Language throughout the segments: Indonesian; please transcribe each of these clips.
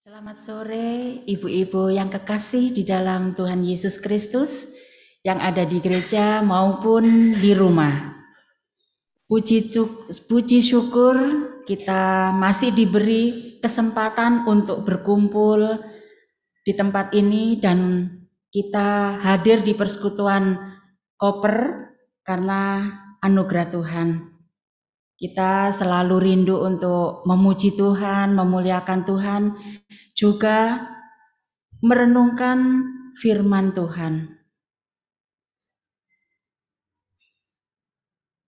Selamat sore ibu-ibu yang kekasih di dalam Tuhan Yesus Kristus yang ada di gereja maupun di rumah. Puji syukur kita masih diberi kesempatan untuk berkumpul di tempat ini dan kita hadir di persekutuan koper karena anugerah Tuhan. Kita selalu rindu untuk memuji Tuhan, memuliakan Tuhan, juga merenungkan firman Tuhan.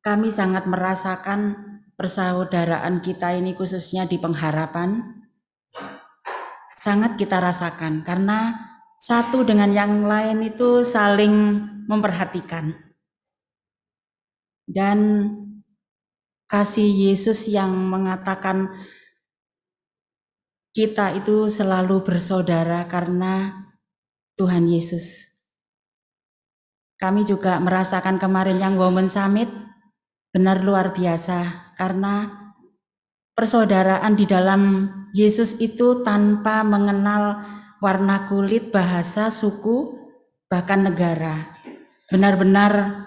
Kami sangat merasakan persaudaraan kita ini khususnya di pengharapan. Sangat kita rasakan karena satu dengan yang lain itu saling memperhatikan. Dan kasih Yesus yang mengatakan kita itu selalu bersaudara karena Tuhan Yesus. Kami juga merasakan kemarin yang Women Summit benar luar biasa karena persaudaraan di dalam Yesus itu tanpa mengenal warna kulit, bahasa, suku, bahkan negara. Benar-benar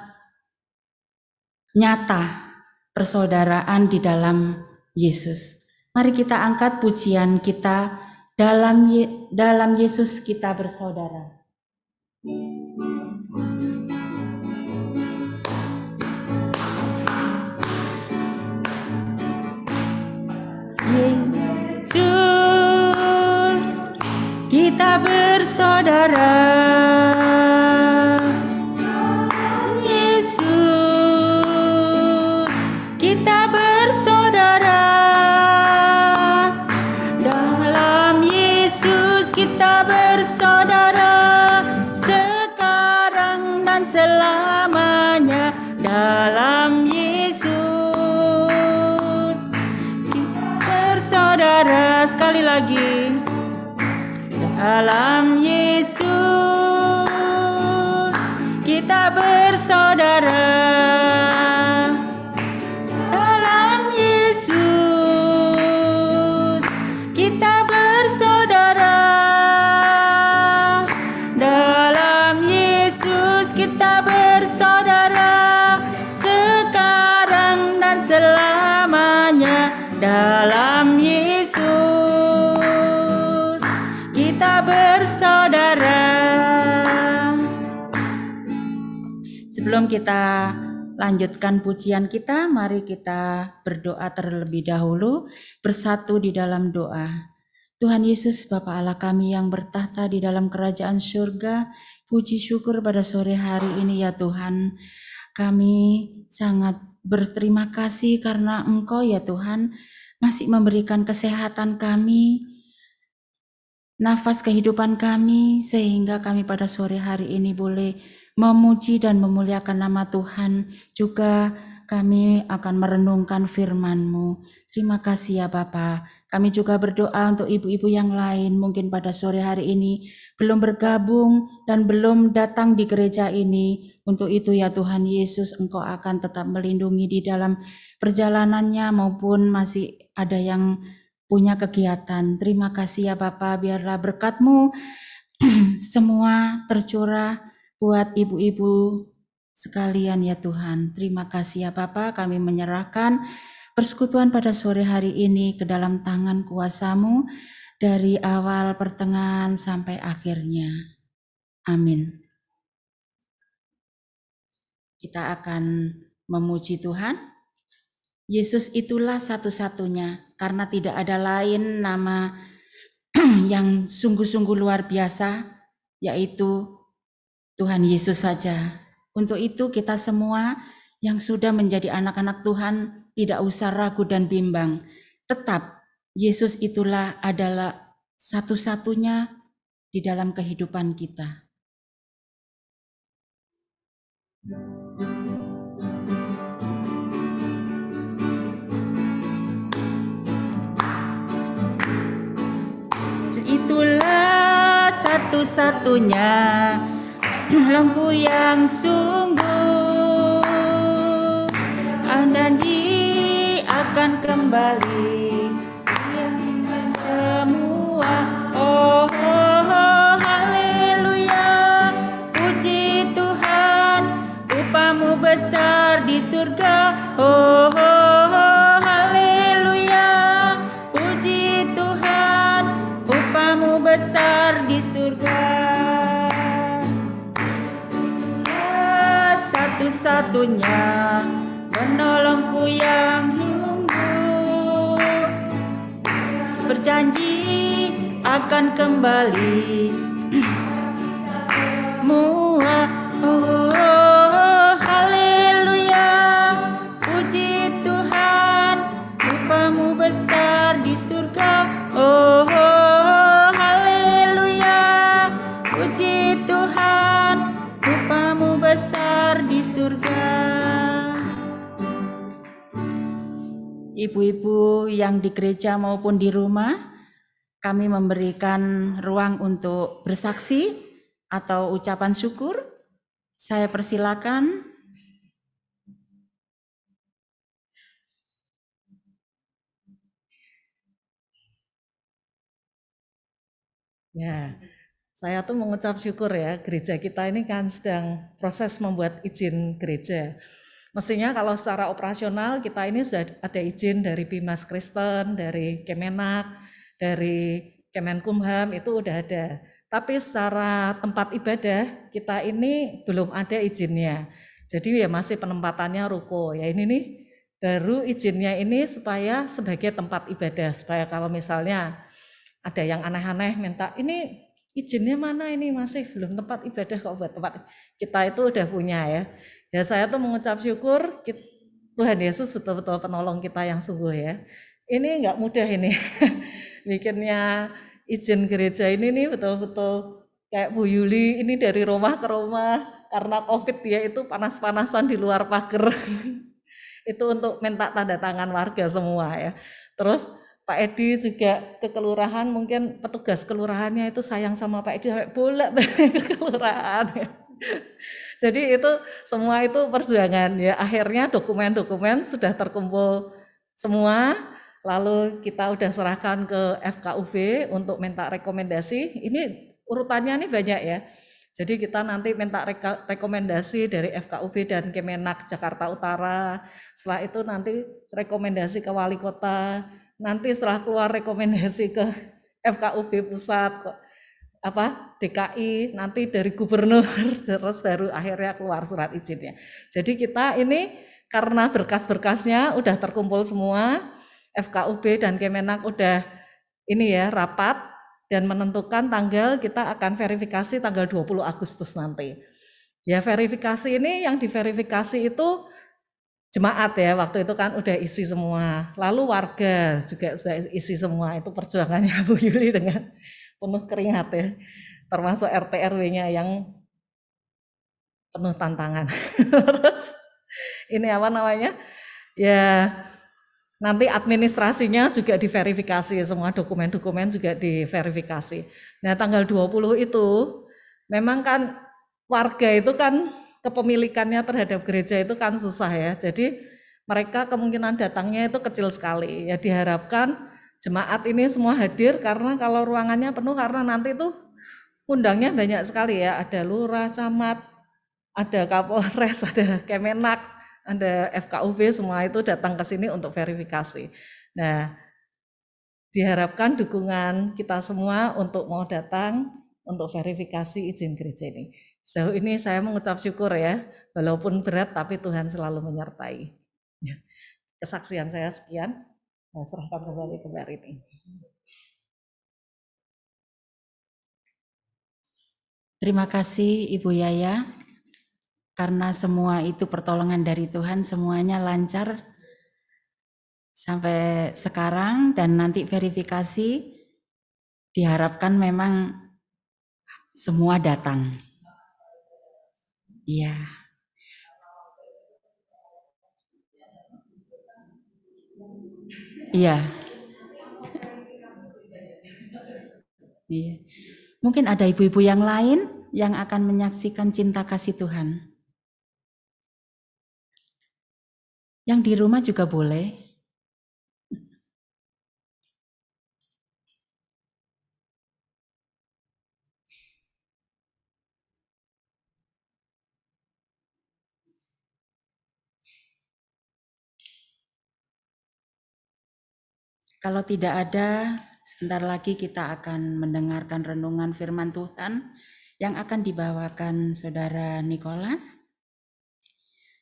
nyata persaudaraan di dalam Yesus. Mari kita angkat pujian kita, dalam Yesus kita bersaudara. Yesus, kita bersaudara. Yesus, kita bersaudara. Dalam Yesus kita bersaudara, sekarang dan selamanya. Dalam Yesus bersaudara, sekali lagi. Dalam Yesus kita bersaudara. Dalam Yesus kita bersaudara. Dalam Yesus kita bersaudara, sekarang dan selamanya. Dalam Yesus kita bersaudara. Sebelum kita lanjutkan pujian kita, mari kita berdoa terlebih dahulu, bersatu di dalam doa. Tuhan Yesus, Bapa Allah kami yang bertahta di dalam kerajaan surga, puji syukur pada sore hari ini ya Tuhan. Kami sangat berterima kasih karena Engkau ya Tuhan masih memberikan kesehatan kami, nafas kehidupan kami, sehingga kami pada sore hari ini boleh memuji dan memuliakan nama Tuhan. Juga kami akan merenungkan firman-Mu. Terima kasih ya Bapa. Kami juga berdoa untuk ibu-ibu yang lain mungkin pada sore hari ini belum bergabung dan belum datang di gereja ini. Untuk itu ya Tuhan Yesus, Engkau akan tetap melindungi di dalam perjalanannya maupun masih ada yang punya kegiatan. Terima kasih ya Bapa, biarlah berkat-Mu semua tercurah buat ibu-ibu sekalian ya Tuhan. Terima kasih ya Bapa, kami menyerahkan persekutuan pada sore hari ini ke dalam tangan kuasa-Mu dari awal, pertengahan, sampai akhirnya. Amin. Kita akan memuji Tuhan. Yesus itulah satu-satunya, karena tidak ada lain nama yang sungguh-sungguh luar biasa, yaitu Tuhan Yesus saja. Untuk itu kita semua yang sudah menjadi anak-anak Tuhan tidak usah ragu dan bimbang. Tetap Yesus itulah adalah satu-satunya di dalam kehidupan kita. Itulah satu-satunya lampu yang sungguh janji akan kembali yang semua waktunya menolongku yang linglung, berjanji akan kembali. Haleluya, puji Tuhan, upamu besar di surga. Haleluya, puji Tuhan, upamu besar di surga. Ibu-ibu yang di gereja maupun di rumah, kami memberikan ruang untuk bersaksi atau ucapan syukur. Saya persilakan. Ya, saya tuh mengucap syukur ya, gereja kita ini kan sedang proses membuat izin gereja. Mestinya kalau secara operasional kita ini sudah ada izin dari Bimas Kristen, dari Kemenak, dari Kemenkumham, itu udah ada. Tapi secara tempat ibadah kita ini belum ada izinnya. Jadi ya masih penempatannya ruko. Ya ini nih baru izinnya ini supaya sebagai tempat ibadah, supaya kalau misalnya ada yang aneh-aneh minta ini izinnya mana, ini masih belum tempat ibadah kok, buat tempat kita itu udah punya ya. Ya saya tuh mengucap syukur Tuhan Yesus betul-betul penolong kita yang sungguh ya. Ini nggak mudah ini bikinnya izin gereja ini nih, betul-betul kayak Bu Yuli ini dari rumah ke rumah karena COVID ya, itu panas-panasan di luar pagar itu untuk minta tanda tangan warga semua ya. Terus Pak Edi juga ke kelurahan, mungkin petugas kelurahannya itu sayang sama Pak Edi sampai bolak-balik ke kelurahan. Jadi itu semua itu perjuangan ya. Akhirnya dokumen-dokumen sudah terkumpul semua, lalu kita udah serahkan ke FKUB untuk minta rekomendasi. Ini urutannya nih banyak ya. Jadi kita nanti minta rekomendasi dari FKUB dan Kemenak Jakarta Utara. Setelah itu nanti rekomendasi ke wali kota. Nanti setelah keluar rekomendasi ke FKUB pusat, DKI, nanti dari gubernur, terus baru akhirnya keluar surat izinnya. Jadi kita ini karena berkas-berkasnya udah terkumpul semua, FKUB dan Kemenak udah ini ya rapat dan menentukan tanggal, kita akan verifikasi tanggal 20 Agustus nanti. Ya verifikasi ini, yang diverifikasi itu jemaat ya, waktu itu kan udah isi semua. Lalu warga juga sudah isi semua, itu perjuangannya Bu Yuli dengan penuh keringat ya. Termasuk RT RW-nya yang penuh tantangan. Terus ini apa namanya? Ya nanti administrasinya juga diverifikasi, semua dokumen-dokumen juga diverifikasi. Nah tanggal 20 itu memang kan warga itu kan kepemilikannya terhadap gereja itu kan susah ya. Jadi mereka kemungkinan datangnya itu kecil sekali. Ya diharapkan jemaat ini semua hadir, karena kalau ruangannya penuh, karena nanti itu undangnya banyak sekali ya. Ada lurah, camat, ada Kapolres, ada Kemenak, ada FKUB, semua itu datang ke sini untuk verifikasi. Nah, diharapkan dukungan kita semua untuk mau datang untuk verifikasi izin gereja ini. Sejauh ini saya mengucap syukur ya, walaupun berat tapi Tuhan selalu menyertai. Kesaksian saya sekian, saya serahkan kembali ke Mbak Rini. Terima kasih Ibu Yaya, karena semua itu pertolongan dari Tuhan, semuanya lancar sampai sekarang, dan nanti verifikasi diharapkan memang semua datang. Iya. Iya. Iya. Mungkin ada ibu-ibu yang lain yang akan menyaksikan cinta kasih Tuhan. Yang di rumah juga boleh. Kalau tidak ada, sebentar lagi kita akan mendengarkan renungan firman Tuhan yang akan dibawakan Saudara Nikolas.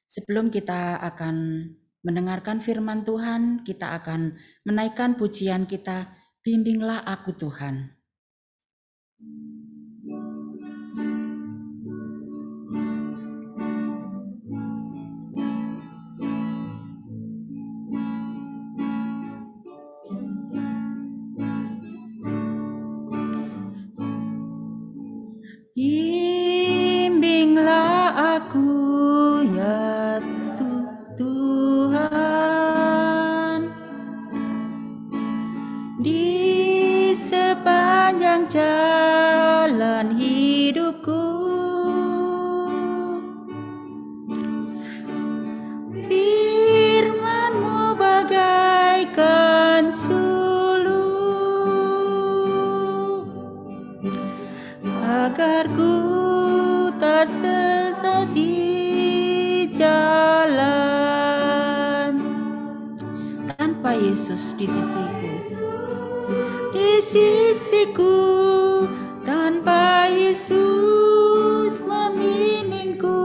Sebelum kita akan mendengarkan firman Tuhan, kita akan menaikkan pujian kita, bimbinglah aku Tuhan. Bimbinglah aku ya Tuhan, di sepanjang jalan hidupku. Firman-Mu bagaikan suluh, agar ku tak sesat di jalan. Tanpa Yesus di sisiku, tanpa Yesus membimbingku,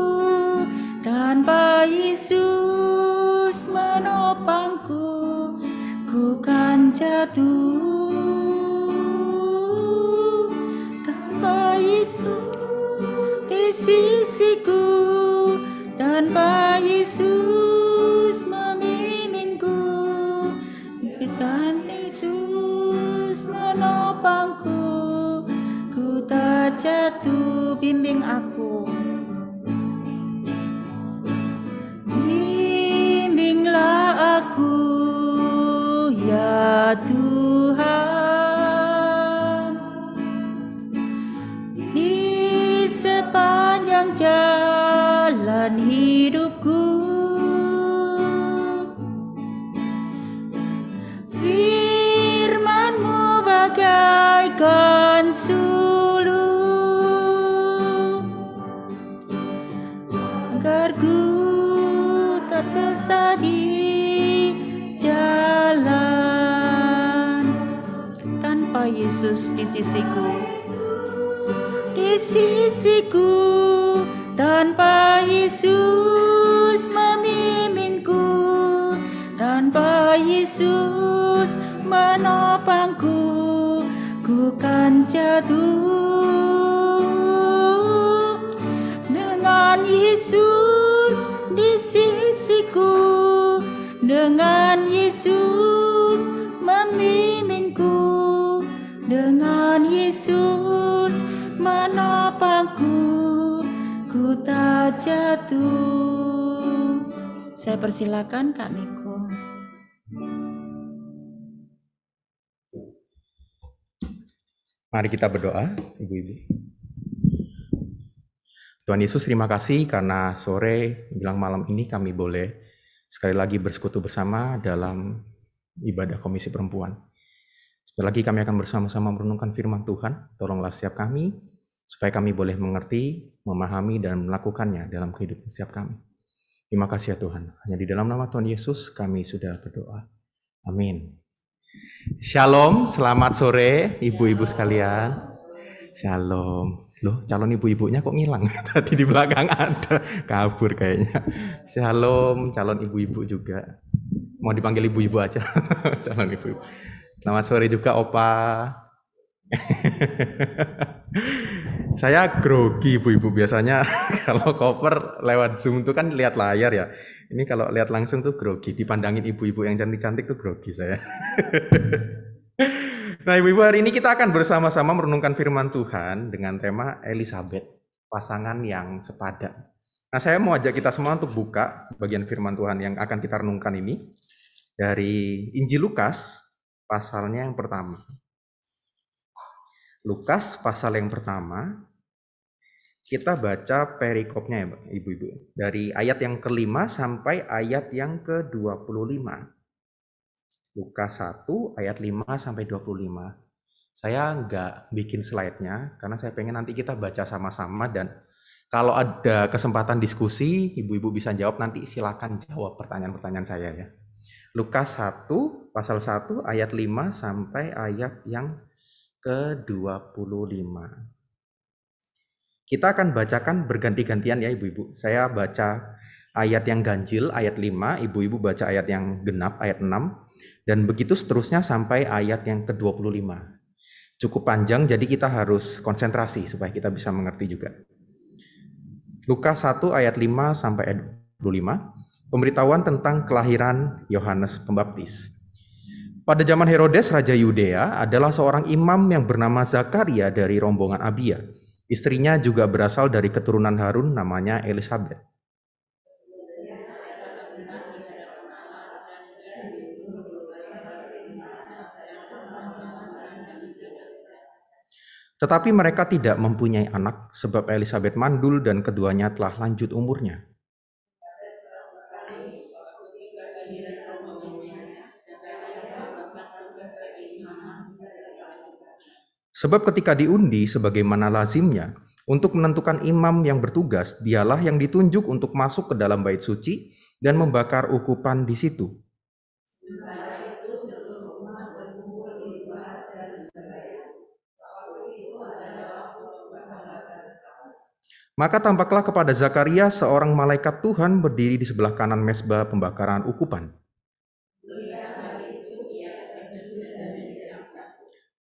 tanpa Yesus menopangku, ku kan jatuh. Tanpa Yesus di sisiku, tanpa Yesus membimbingku, tanpa Yesus menopangku, ku tak jatuh. Bimbing aku, bimbinglah aku ya Tuhan, di sepanjang jalan hidupku. Firman-Mu bagaikan suluh, agar ku tak sesat di jalan. Tanpa Yesus di sisiku, tanpa Yesus membimbingku, tanpa Yesus menopangku, ku kan jatuh. Dengan Yesus di sisiku, dengan Yesus membimbingku, dengan Yesus menopangku, ku tak jatuh. Saya persilakan Kak Niko. Mari kita berdoa, Ibu-ibu. Tuhan Yesus, terima kasih karena sore menjelang malam ini kami boleh sekali lagi bersekutu bersama dalam ibadah Komisi Perempuan. Sekali lagi kami akan bersama-sama merenungkan firman Tuhan. Tolonglah setiap kami, supaya kami boleh mengerti, memahami, dan melakukannya dalam kehidupan setiap kami. Terima kasih ya Tuhan. Hanya di dalam nama Tuhan Yesus kami sudah berdoa. Amin. Shalom, selamat sore ibu-ibu sekalian. Shalom. Loh, calon ibu-ibunya kok ngilang? Tadi di belakang ada, kabur kayaknya. Shalom, calon ibu-ibu juga. Mau dipanggil ibu-ibu aja, calon ibu-ibu. Selamat sore juga, Opa. Saya grogi ibu-ibu biasanya kalau koper lewat Zoom itu kan lihat layar ya. Ini kalau lihat langsung tuh grogi, dipandangin ibu-ibu yang cantik-cantik tuh grogi saya. Nah, ibu-ibu, hari ini kita akan bersama-sama merenungkan firman Tuhan dengan tema Elizabeth, pasangan yang sepadan. Nah, saya mau ajak kita semua untuk buka bagian firman Tuhan yang akan kita renungkan ini dari Injil Lukas pasalnya yang pertama. Lukas pasal yang pertama, kita baca perikopnya ya ibu-ibu. Dari ayat yang ke-5 sampai ayat yang ke-25. Lukas 1 ayat 5 sampai 25. Saya nggak bikin slide-nya, karena saya pengen nanti kita baca sama-sama, dan kalau ada kesempatan diskusi, ibu-ibu bisa jawab, nanti silakan jawab pertanyaan-pertanyaan saya ya. Lukas 1, pasal 1, ayat 5 sampai ayat yang ke-25. Kita akan bacakan berganti-gantian ya ibu-ibu. Saya baca ayat yang ganjil, ayat 5, ibu-ibu baca ayat yang genap, ayat 6, dan begitu seterusnya sampai ayat yang ke-25. Cukup panjang, jadi kita harus konsentrasi supaya kita bisa mengerti juga. Lukas 1 ayat 5 sampai ayat 25, pemberitahuan tentang kelahiran Yohanes Pembaptis. Pada zaman Herodes, Raja Yudea, adalah seorang imam yang bernama Zakaria dari rombongan Abia. Istrinya juga berasal dari keturunan Harun, namanya Elisabet. Tetapi mereka tidak mempunyai anak, sebab Elisabet mandul dan keduanya telah lanjut umurnya. Sebab ketika diundi sebagaimana lazimnya, untuk menentukan imam yang bertugas, dialah yang ditunjuk untuk masuk ke dalam bait suci dan membakar ukupan di situ. Maka tampaklah kepada Zakaria seorang malaikat Tuhan berdiri di sebelah kanan mezbah pembakaran ukupan.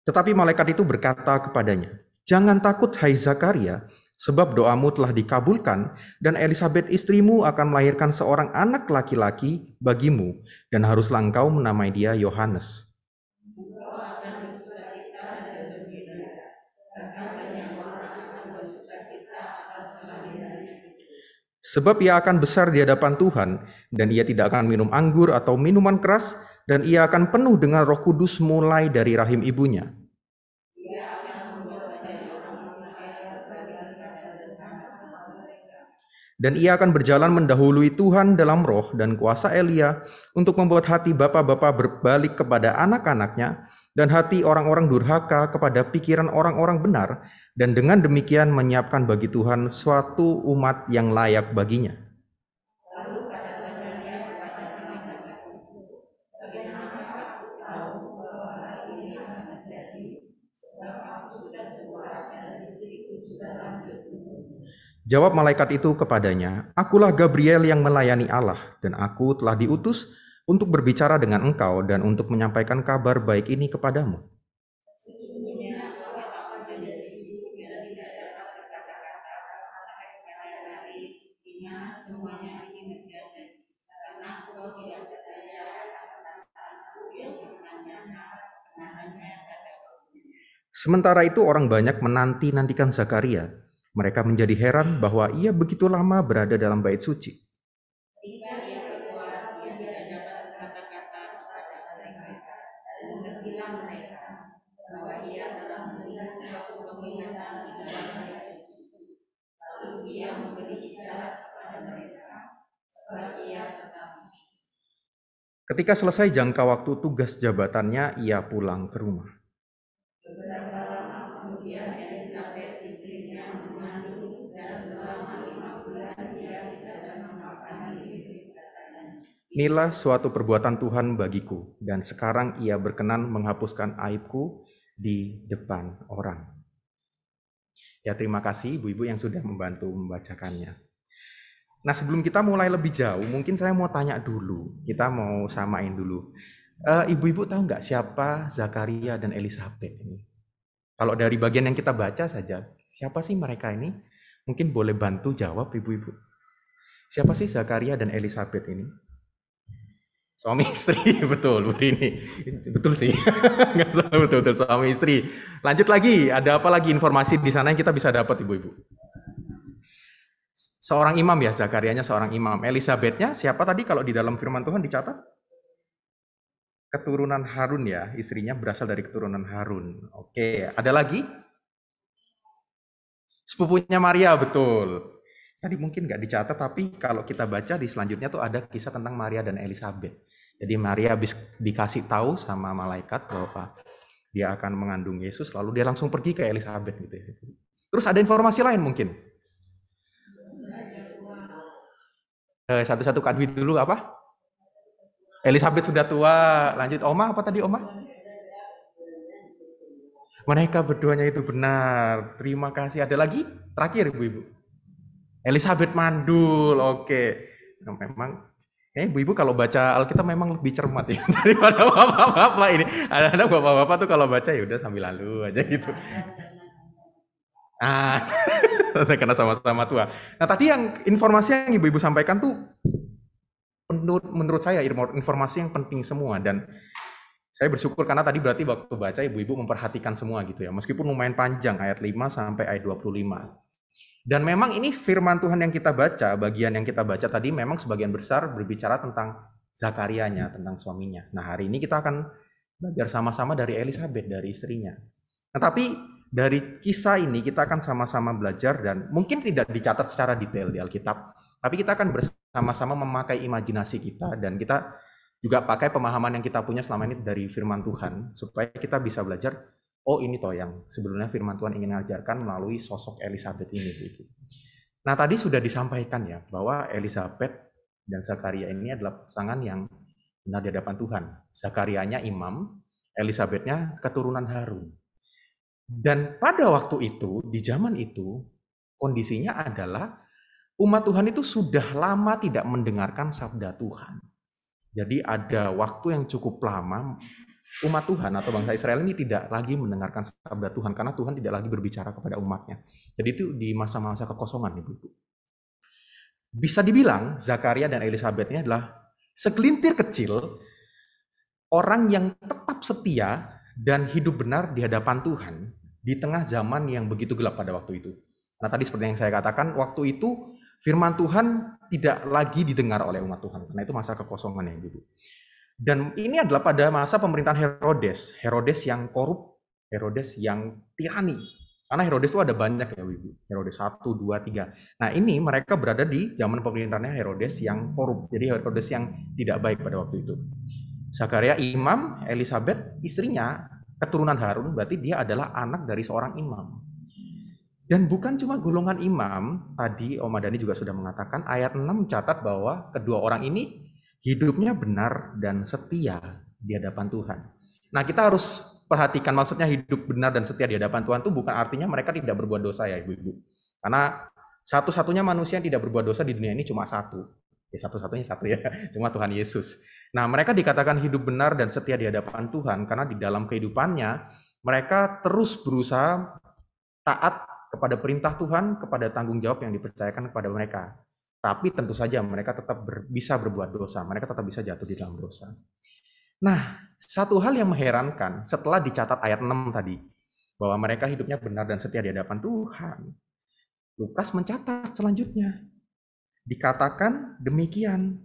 Tetapi malaikat itu berkata kepadanya, "Jangan takut, hai Zakaria, sebab doamu telah dikabulkan, dan Elisabet istrimu akan melahirkan seorang anak laki-laki bagimu, dan haruslah engkau menamai dia Yohanes. Sebab ia akan besar di hadapan Tuhan, dan ia tidak akan minum anggur atau minuman keras, dan ia akan penuh dengan Roh Kudus mulai dari rahim ibunya. Dan ia akan berjalan mendahului Tuhan dalam roh dan kuasa Elia untuk membuat hati bapa-bapa berbalik kepada anak-anaknya dan hati orang-orang durhaka kepada pikiran orang-orang benar, dan dengan demikian menyiapkan bagi Tuhan suatu umat yang layak baginya." Jawab malaikat itu kepadanya, "Akulah Gabriel yang melayani Allah, dan aku telah diutus untuk berbicara dengan engkau dan untuk menyampaikan kabar baik ini kepadamu." Sementara itu orang banyak menanti-nantikan Zakaria. Mereka menjadi heran bahwa ia begitu lama berada dalam bait suci. Ketika selesai jangka waktu tugas jabatannya, ia pulang ke rumah. Inilah suatu perbuatan Tuhan bagiku, dan sekarang ia berkenan menghapuskan aibku di depan orang. Ya, terima kasih ibu-ibu yang sudah membantu membacakannya. Nah, sebelum kita mulai lebih jauh, mungkin saya mau tanya dulu. Kita mau samain dulu. Ibu-ibu tahu nggak siapa Zakaria dan Elisabet ini? Kalau dari bagian yang kita baca saja, siapa sih mereka ini? Mungkin boleh bantu jawab ibu-ibu. Siapa sih Zakaria dan Elisabet ini? Suami istri, betul, Bu Rini. Betul sih, nggak salah, betul suami istri. Lanjut lagi, ada apa lagi informasi di sana yang kita bisa dapat, ibu-ibu? Seorang imam ya, Zakarianya seorang imam. Elisabetnya siapa tadi kalau di dalam firman Tuhan dicatat? Keturunan Harun ya, istrinya berasal dari keturunan Harun. Oke, ada lagi? Sepupunya Maria, betul. Tadi mungkin nggak dicatat, tapi kalau kita baca di selanjutnya tuh ada kisah tentang Maria dan Elisabet. Jadi Maria habis dikasih tahu sama malaikat bahwa dia akan mengandung Yesus, lalu dia langsung pergi ke Elisabet gitu. Terus ada informasi lain mungkin? Satu-satu Kak Dwi dulu apa? Elisabet sudah tua. Lanjut Oma, apa tadi Oma? Mereka berduanya itu benar. Terima kasih. Ada lagi? Terakhir ibu-ibu. Elisabet mandul, oke. memang ibu-ibu kalau baca Alkitab memang lebih cermat ya daripada bapak-bapak ini. Ada bapak-bapak tuh kalau baca ya udah sambil lalu aja gitu. Karena sama-sama tua. Nah tadi yang informasi yang ibu-ibu sampaikan tuh menurut saya informasi yang penting semua, dan saya bersyukur karena tadi berarti waktu baca ibu-ibu memperhatikan semua gitu ya, meskipun lumayan panjang ayat 5 sampai ayat 25. Dan memang ini firman Tuhan yang kita baca, bagian yang kita baca tadi memang sebagian besar berbicara tentang Zakarianya, tentang suaminya. Nah hari ini kita akan belajar sama-sama dari Elisabeth, dari istrinya. Nah tapi dari kisah ini kita akan sama-sama belajar, dan mungkin tidak dicatat secara detail di Alkitab, tapi kita akan bersama-sama memakai imajinasi kita, dan kita juga pakai pemahaman yang kita punya selama ini dari firman Tuhan, supaya kita bisa belajar, oh ini toh yang sebelumnya firman Tuhan ingin mengajarkan melalui sosok Elisabeth ini. Nah tadi sudah disampaikan ya, bahwa Elisabeth dan Zakaria ini adalah pasangan yang benar di hadapan Tuhan. Zakarianya imam, Elisabethnya keturunan Harun. Dan pada waktu itu, di zaman itu, kondisinya adalah umat Tuhan itu sudah lama tidak mendengarkan sabda Tuhan. Jadi ada waktu yang cukup lama umat Tuhan atau bangsa Israel ini tidak lagi mendengarkan sabda Tuhan karena Tuhan tidak lagi berbicara kepada umatnya. Jadi itu di masa-masa kekosongan, Ibu. Bisa dibilang Zakaria dan Elisabeth ini adalah segelintir kecil orang yang tetap setia dan hidup benar di hadapan Tuhan di tengah zaman yang begitu gelap pada waktu itu. Nah tadi seperti yang saya katakan, waktu itu firman Tuhan tidak lagi didengar oleh umat Tuhan, karena itu masa kekosongan ya Ibu. Dan ini adalah pada masa pemerintahan Herodes yang korup, Herodes yang tirani. Karena Herodes itu ada banyak ya Ibu, Herodes 1, 2, 3. Nah ini mereka berada di zaman pemerintahannya Herodes yang korup, jadi Herodes yang tidak baik pada waktu itu. Zakaria imam, Elisabeth istrinya, keturunan Harun, berarti dia adalah anak dari seorang imam. Dan bukan cuma golongan imam, tadi Om Adani juga sudah mengatakan, ayat 6 mencatat bahwa kedua orang ini hidupnya benar dan setia di hadapan Tuhan. Nah kita harus perhatikan, maksudnya hidup benar dan setia di hadapan Tuhan itu bukan artinya mereka tidak berbuat dosa ya ibu-ibu. Karena satu-satunya manusia yang tidak berbuat dosa di dunia ini cuma satu. Ya satu-satunya satu ya, cuma Tuhan Yesus. Nah mereka dikatakan hidup benar dan setia di hadapan Tuhan karena di dalam kehidupannya mereka terus berusaha taat kepada perintah Tuhan, kepada tanggung jawab yang dipercayakan kepada mereka. Tapi tentu saja mereka tetap bisa berbuat dosa, mereka tetap bisa jatuh di dalam dosa. Nah, satu hal yang mengherankan setelah dicatat ayat 6 tadi, bahwa mereka hidupnya benar dan setia di hadapan Tuhan, Lukas mencatat selanjutnya. Dikatakan demikian.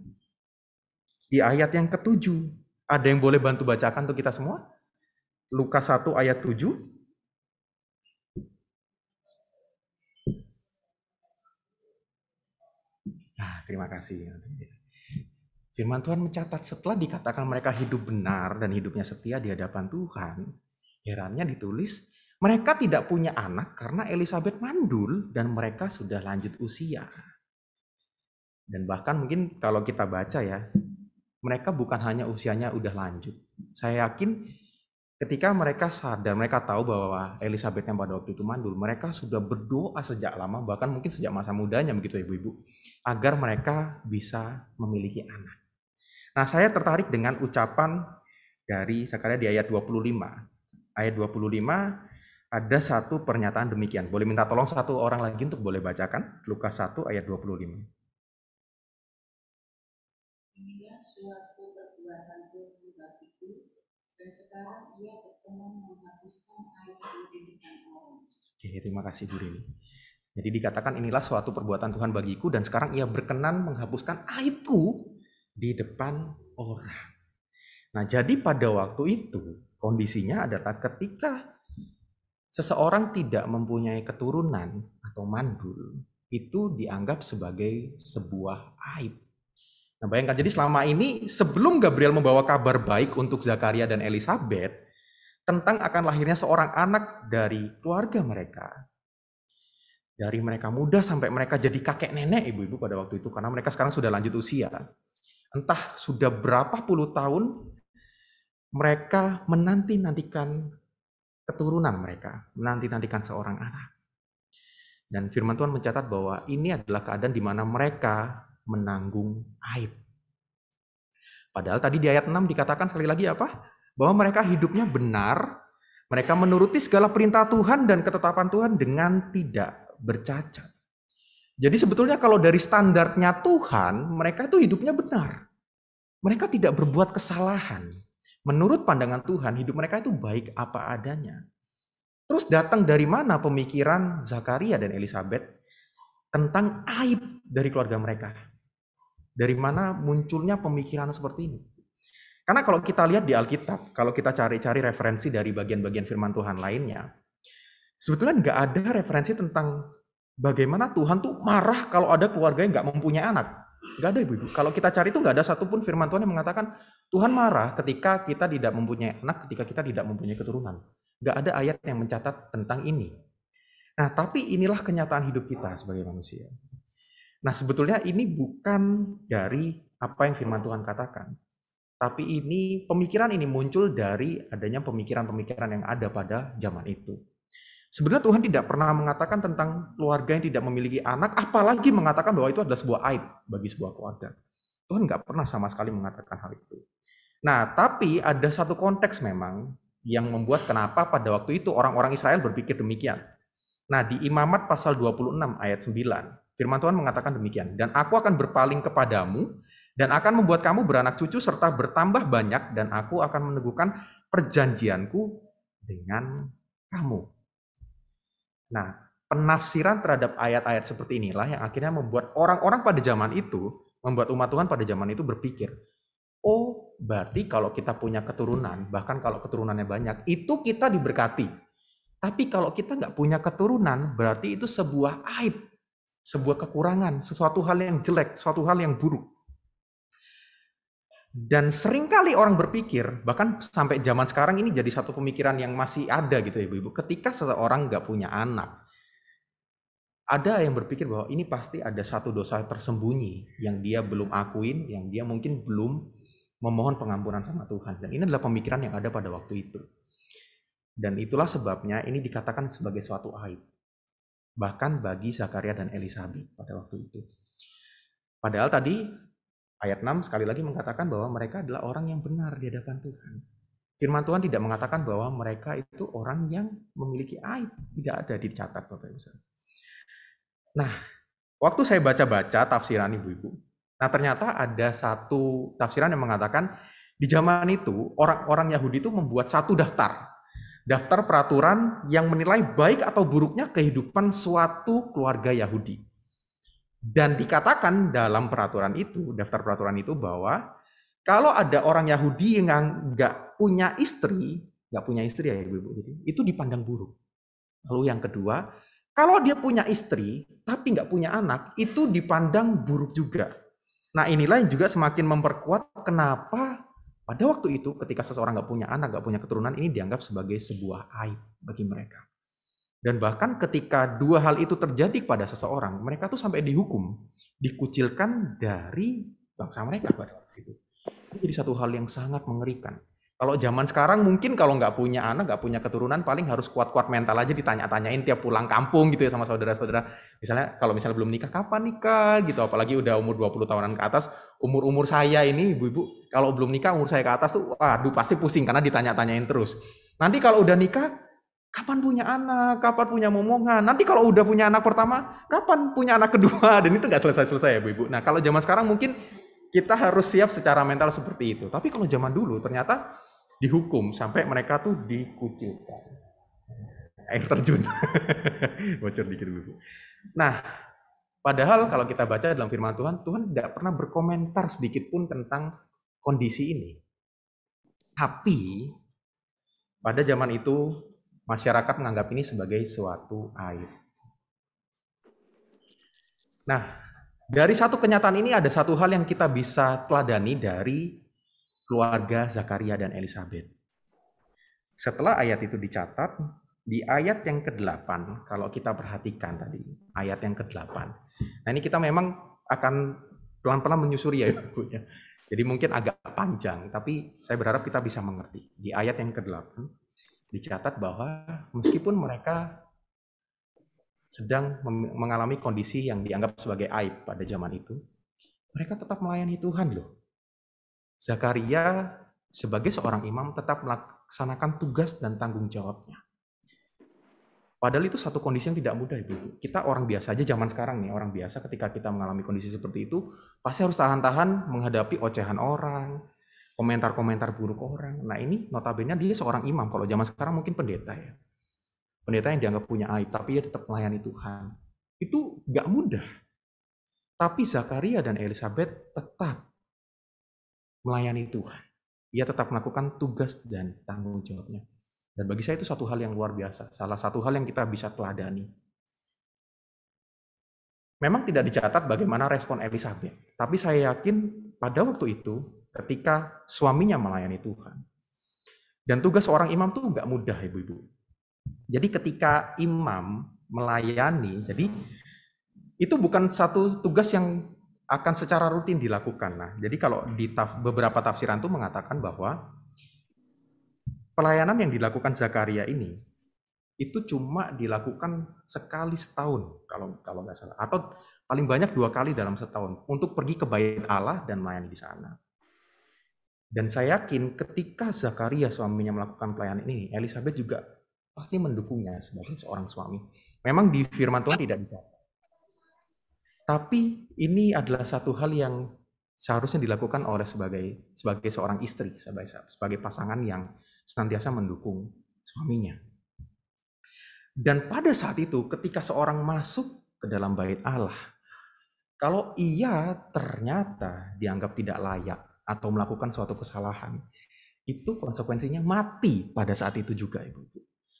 Di ayat yang ke-7, ada yang boleh bantu bacakan untuk kita semua? Lukas 1 ayat 7. Terima kasih. Firman Tuhan mencatat setelah dikatakan mereka hidup benar dan hidupnya setia di hadapan Tuhan, herannya ditulis mereka tidak punya anak karena Elisabeth mandul dan mereka sudah lanjut usia. Dan bahkan mungkin kalau kita baca ya, mereka bukan hanya usianya udah lanjut. Saya yakin ketika mereka sadar, mereka tahu bahwa Elisabeth yang pada waktu itu mandul, mereka sudah berdoa sejak lama, bahkan mungkin sejak masa mudanya begitu ibu-ibu, agar mereka bisa memiliki anak. Nah, saya tertarik dengan ucapan dari Zakaria di ayat 25. Ayat 25 ada satu pernyataan demikian. Boleh minta tolong satu orang lagi untuk boleh bacakan? Lukas 1 ayat 25. Inilah suatu perbuatan Tuhan bagiku, dan sekarang ia berkenan menghapuskan aib di depan orang. Oke, terima kasih Bu Rini. Jadi dikatakan inilah suatu perbuatan Tuhan bagiku dan sekarang ia berkenan menghapuskan aibku di depan orang. Nah, jadi pada waktu itu kondisinya adalah ketika seseorang tidak mempunyai keturunan atau mandul, itu dianggap sebagai sebuah aib. Nah, bayangkan jadi selama ini sebelum Gabriel membawa kabar baik untuk Zakaria dan Elisabeth tentang akan lahirnya seorang anak dari keluarga mereka, dari mereka muda sampai mereka jadi kakek nenek ibu-ibu pada waktu itu, karena mereka sekarang sudah lanjut usia. Entah sudah berapa puluh tahun mereka menanti-nantikan keturunan mereka, menanti-nantikan seorang anak. Dan firman Tuhan mencatat bahwa ini adalah keadaan di mana mereka menanggung aib. Padahal tadi di ayat 6 dikatakan sekali lagi apa? Bahwa mereka hidupnya benar, mereka menuruti segala perintah Tuhan dan ketetapan Tuhan dengan tidak bercacat. Jadi sebetulnya kalau dari standarnya Tuhan, mereka itu hidupnya benar. Mereka tidak berbuat kesalahan. Menurut pandangan Tuhan, hidup mereka itu baik apa adanya. Terus datang dari mana pemikiran Zakaria dan Elizabeth tentang aib dari keluarga mereka? Dari mana munculnya pemikiran seperti ini? Karena kalau kita lihat di Alkitab, kalau kita cari-cari referensi dari bagian-bagian firman Tuhan lainnya, sebetulnya nggak ada referensi tentang bagaimana Tuhan tuh marah kalau ada keluarga yang nggak mempunyai anak. Nggak ada, Ibu-ibu. Kalau kita cari itu nggak ada satupun firman Tuhan yang mengatakan Tuhan marah ketika kita tidak mempunyai anak, ketika kita tidak mempunyai keturunan. Nggak ada ayat yang mencatat tentang ini. Nah, tapi inilah kenyataan hidup kita sebagai manusia. Nah, sebetulnya ini bukan dari apa yang firman Tuhan katakan. Tapi ini, pemikiran ini muncul dari adanya pemikiran-pemikiran yang ada pada zaman itu. Sebenarnya Tuhan tidak pernah mengatakan tentang keluarga yang tidak memiliki anak, apalagi mengatakan bahwa itu adalah sebuah aib bagi sebuah keluarga. Tuhan nggak pernah sama sekali mengatakan hal itu. Nah, tapi ada satu konteks memang yang membuat kenapa pada waktu itu orang-orang Israel berpikir demikian. Nah, di Imamat pasal 26 ayat 9, firman Tuhan mengatakan demikian. Dan aku akan berpaling kepadamu, dan akan membuat kamu beranak cucu serta bertambah banyak, dan aku akan meneguhkan perjanjianku dengan kamu. Nah, penafsiran terhadap ayat-ayat seperti inilah yang akhirnya membuat orang-orang pada zaman itu, membuat umat Tuhan pada zaman itu berpikir, oh berarti kalau kita punya keturunan, bahkan kalau keturunannya banyak, itu kita diberkati. Tapi kalau kita nggak punya keturunan, berarti itu sebuah aib, sebuah kekurangan, sesuatu hal yang jelek, sesuatu hal yang buruk. Dan seringkali orang berpikir, bahkan sampai zaman sekarang ini jadi satu pemikiran yang masih ada gitu ya Ibu-Ibu, ketika seseorang nggak punya anak, ada yang berpikir bahwa ini pasti ada satu dosa tersembunyi yang dia belum akuin, yang dia mungkin belum memohon pengampunan sama Tuhan. Dan ini adalah pemikiran yang ada pada waktu itu. Dan itulah sebabnya ini dikatakan sebagai suatu aib. Bahkan bagi Zakaria dan Elizabeth pada waktu itu. Padahal tadi ayat 6 sekali lagi mengatakan bahwa mereka adalah orang yang benar di hadapan Tuhan. Firman Tuhan tidak mengatakan bahwa mereka itu orang yang memiliki aib. Tidak ada dicatat Bapak Ibu. Nah, waktu saya baca-baca tafsiran Ibu-Ibu, nah ternyata ada satu tafsiran yang mengatakan di zaman itu orang-orang Yahudi itu membuat satu daftar peraturan yang menilai baik atau buruknya kehidupan suatu keluarga Yahudi. Dan dikatakan dalam peraturan itu, daftar peraturan itu bahwa kalau ada orang Yahudi yang nggak punya istri ya Ibu-Ibu, itu dipandang buruk. Lalu yang kedua, kalau dia punya istri tapi nggak punya anak, itu dipandang buruk juga. Nah inilah yang juga semakin memperkuat kenapa pada waktu itu ketika seseorang nggak punya anak, nggak punya keturunan, ini dianggap sebagai sebuah aib bagi mereka. Dan bahkan ketika dua hal itu terjadi pada seseorang, mereka tuh sampai dihukum, dikucilkan dari bangsa mereka pada waktu itu. Ini jadi satu hal yang sangat mengerikan. Kalau zaman sekarang mungkin kalau nggak punya anak, nggak punya keturunan, paling harus kuat-kuat mental aja ditanya-tanyain tiap pulang kampung gitu ya sama saudara-saudara. Misalnya kalau misalnya belum nikah, kapan nikah gitu. Apalagi udah umur 20 tahunan ke atas, umur-umur saya ini ibu-ibu, kalau belum nikah umur saya ke atas tuh, waduh pasti pusing karena ditanya-tanyain terus. Nanti kalau udah nikah, kapan punya anak, kapan punya momongan. Nanti kalau udah punya anak pertama, kapan punya anak kedua. Dan itu nggak selesai-selesai ya ibu-ibu. Nah kalau zaman sekarang mungkin kita harus siap secara mental seperti itu. Tapi kalau zaman dulu ternyata dihukum sampai mereka tuh dikucilkan. Air terjun. Bocor dikit dulu. Nah, padahal kalau kita baca dalam firman Tuhan, Tuhan tidak pernah berkomentar sedikit pun tentang kondisi ini. Tapi pada zaman itu masyarakat menganggap ini sebagai suatu aib. Nah, dari satu kenyataan ini ada satu hal yang kita bisa teladani dari keluarga Zakaria dan Elizabeth. Setelah ayat itu dicatat, di ayat yang ke-8, kalau kita perhatikan tadi, ayat yang ke-8. Nah ini kita memang akan pelan-pelan menyusuri ya Ibu ya. Jadi mungkin agak panjang, tapi saya berharap kita bisa mengerti. Di ayat yang ke-8, dicatat bahwa meskipun mereka sedang mengalami kondisi yang dianggap sebagai aib pada zaman itu, Mereka tetap melayani Tuhan loh. Zakaria sebagai seorang imam tetap melaksanakan tugas dan tanggung jawabnya. Padahal itu satu kondisi yang tidak mudah, Ibu. Kita orang biasa aja zaman sekarang nih, orang biasa ketika kita mengalami kondisi seperti itu, pasti harus tahan-tahan menghadapi ocehan orang, komentar-komentar buruk orang. Nah ini notabene dia seorang imam, kalau zaman sekarang mungkin pendeta ya. Pendeta yang dianggap punya aib, tapi dia tetap melayani Tuhan. Itu gak mudah. Tapi Zakaria dan Elizabeth tetap melayani Tuhan. Ia tetap melakukan tugas dan tanggung jawabnya. Dan bagi saya itu satu hal yang luar biasa. Salah satu hal yang kita bisa teladani. Memang tidak dicatat bagaimana respon Elizabeth. Tapi saya yakin pada waktu itu, ketika suaminya melayani Tuhan. Dan tugas seorang imam itu nggak mudah, ibu-ibu. Jadi ketika imam melayani, jadi itu bukan satu tugas yang akan secara rutin dilakukan. Nah, jadi kalau di beberapa tafsiran itu mengatakan bahwa pelayanan yang dilakukan Zakaria ini itu cuma dilakukan sekali setahun kalau nggak salah, atau paling banyak 2 kali dalam setahun untuk pergi ke bait Allah dan melayani di sana. Dan saya yakin ketika Zakaria suaminya melakukan pelayanan ini, Elizabeth juga pasti mendukungnya sebagai seorang suami. Memang di firman Tuhan tidak dicatat. Tapi ini adalah satu hal yang seharusnya dilakukan oleh sebagai seorang istri, sebagai pasangan yang senantiasa mendukung suaminya. Dan pada saat itu ketika seorang masuk ke dalam bait Allah, kalau ia ternyata dianggap tidak layak atau melakukan suatu kesalahan, itu konsekuensinya mati pada saat itu juga, Ibu.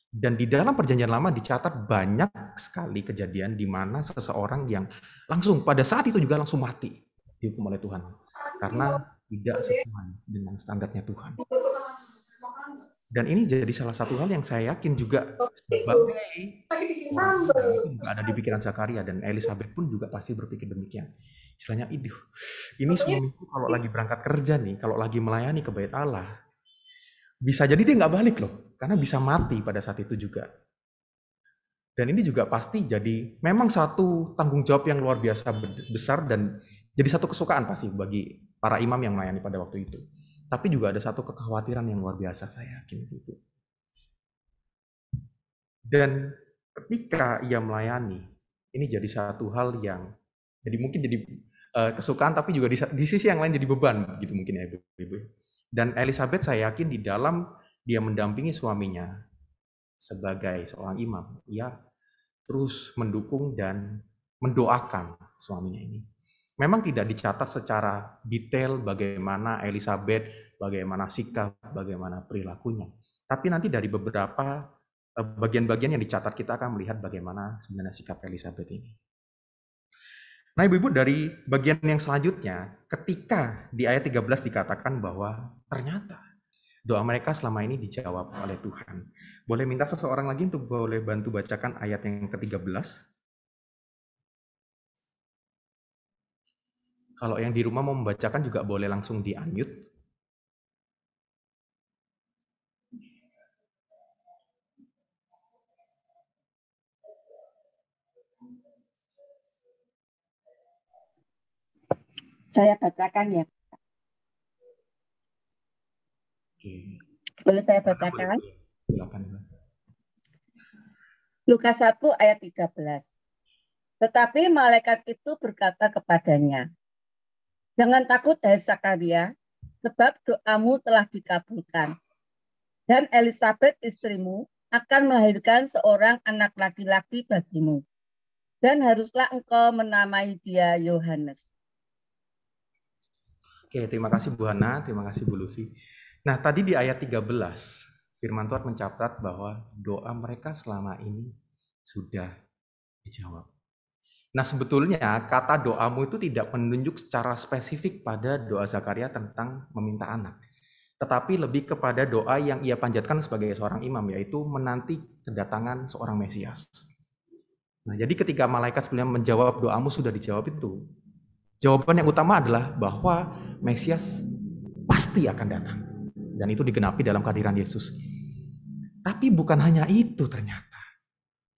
Dan di dalam perjanjian lama dicatat banyak sekali kejadian di mana seseorang yang langsung pada saat itu juga langsung mati dihukum oleh Tuhan karena tidak sesuai dengan standarnya Tuhan. Dan ini jadi salah satu hal yang saya yakin juga sebagai orang itu juga ada di pikiran Zakaria, dan Elizabeth pun juga pasti berpikir demikian. Istilahnya, ini suamiku kalau lagi berangkat kerja nih, kalau lagi melayani ke bait Allah, bisa jadi dia nggak balik loh, karena bisa mati pada saat itu juga. Dan ini juga pasti jadi memang satu tanggung jawab yang luar biasa besar dan jadi satu kesukaan pasti bagi para imam yang melayani pada waktu itu. Tapi juga ada satu kekhawatiran yang luar biasa, saya yakin itu. Dan ketika ia melayani, ini jadi satu hal yang jadi mungkin jadi kesukaan, tapi juga di sisi yang lain jadi beban gitu mungkin ya ibu-ibu. Dan Elizabeth saya yakin di dalam dia mendampingi suaminya sebagai seorang imam, ia terus mendukung dan mendoakan suaminya ini. Memang tidak dicatat secara detail bagaimana Elizabeth, bagaimana sikap, bagaimana perilakunya. Tapi nanti dari beberapa bagian-bagian yang dicatat kita akan melihat bagaimana sebenarnya sikap Elizabeth ini. Nah ibu-ibu, dari bagian yang selanjutnya, ketika di ayat 13 dikatakan bahwa ternyata doa mereka selama ini dijawab oleh Tuhan. Boleh minta seseorang lagi untuk boleh bantu bacakan ayat yang ke-13? Kalau yang di rumah mau membacakan juga boleh langsung di-unmute. Saya bacakan ya. Oke. Boleh saya bacakan? Silakan. Lukas 1 ayat 13. Tetapi malaikat itu berkata kepadanya, "Jangan takut, hai Zakaria, sebab doamu telah dikabulkan. Dan Elizabeth istrimu akan melahirkan seorang anak laki-laki bagimu. Dan haruslah engkau menamai dia Yohanes." Oke, terima kasih Bu Hana, terima kasih Bu Lucy. Nah, tadi di ayat 13, firman Tuhan mencatat bahwa doa mereka selama ini sudah dijawab. Nah, sebetulnya kata doamu itu tidak menunjuk secara spesifik pada doa Zakaria tentang meminta anak. Tetapi lebih kepada doa yang ia panjatkan sebagai seorang imam, yaitu menanti kedatangan seorang Mesias. Nah, jadi ketika malaikat sebenarnya menjawab doamu sudah dijawab itu, jawaban yang utama adalah bahwa Mesias pasti akan datang. Dan itu digenapi dalam kehadiran Yesus. Tapi bukan hanya itu ternyata.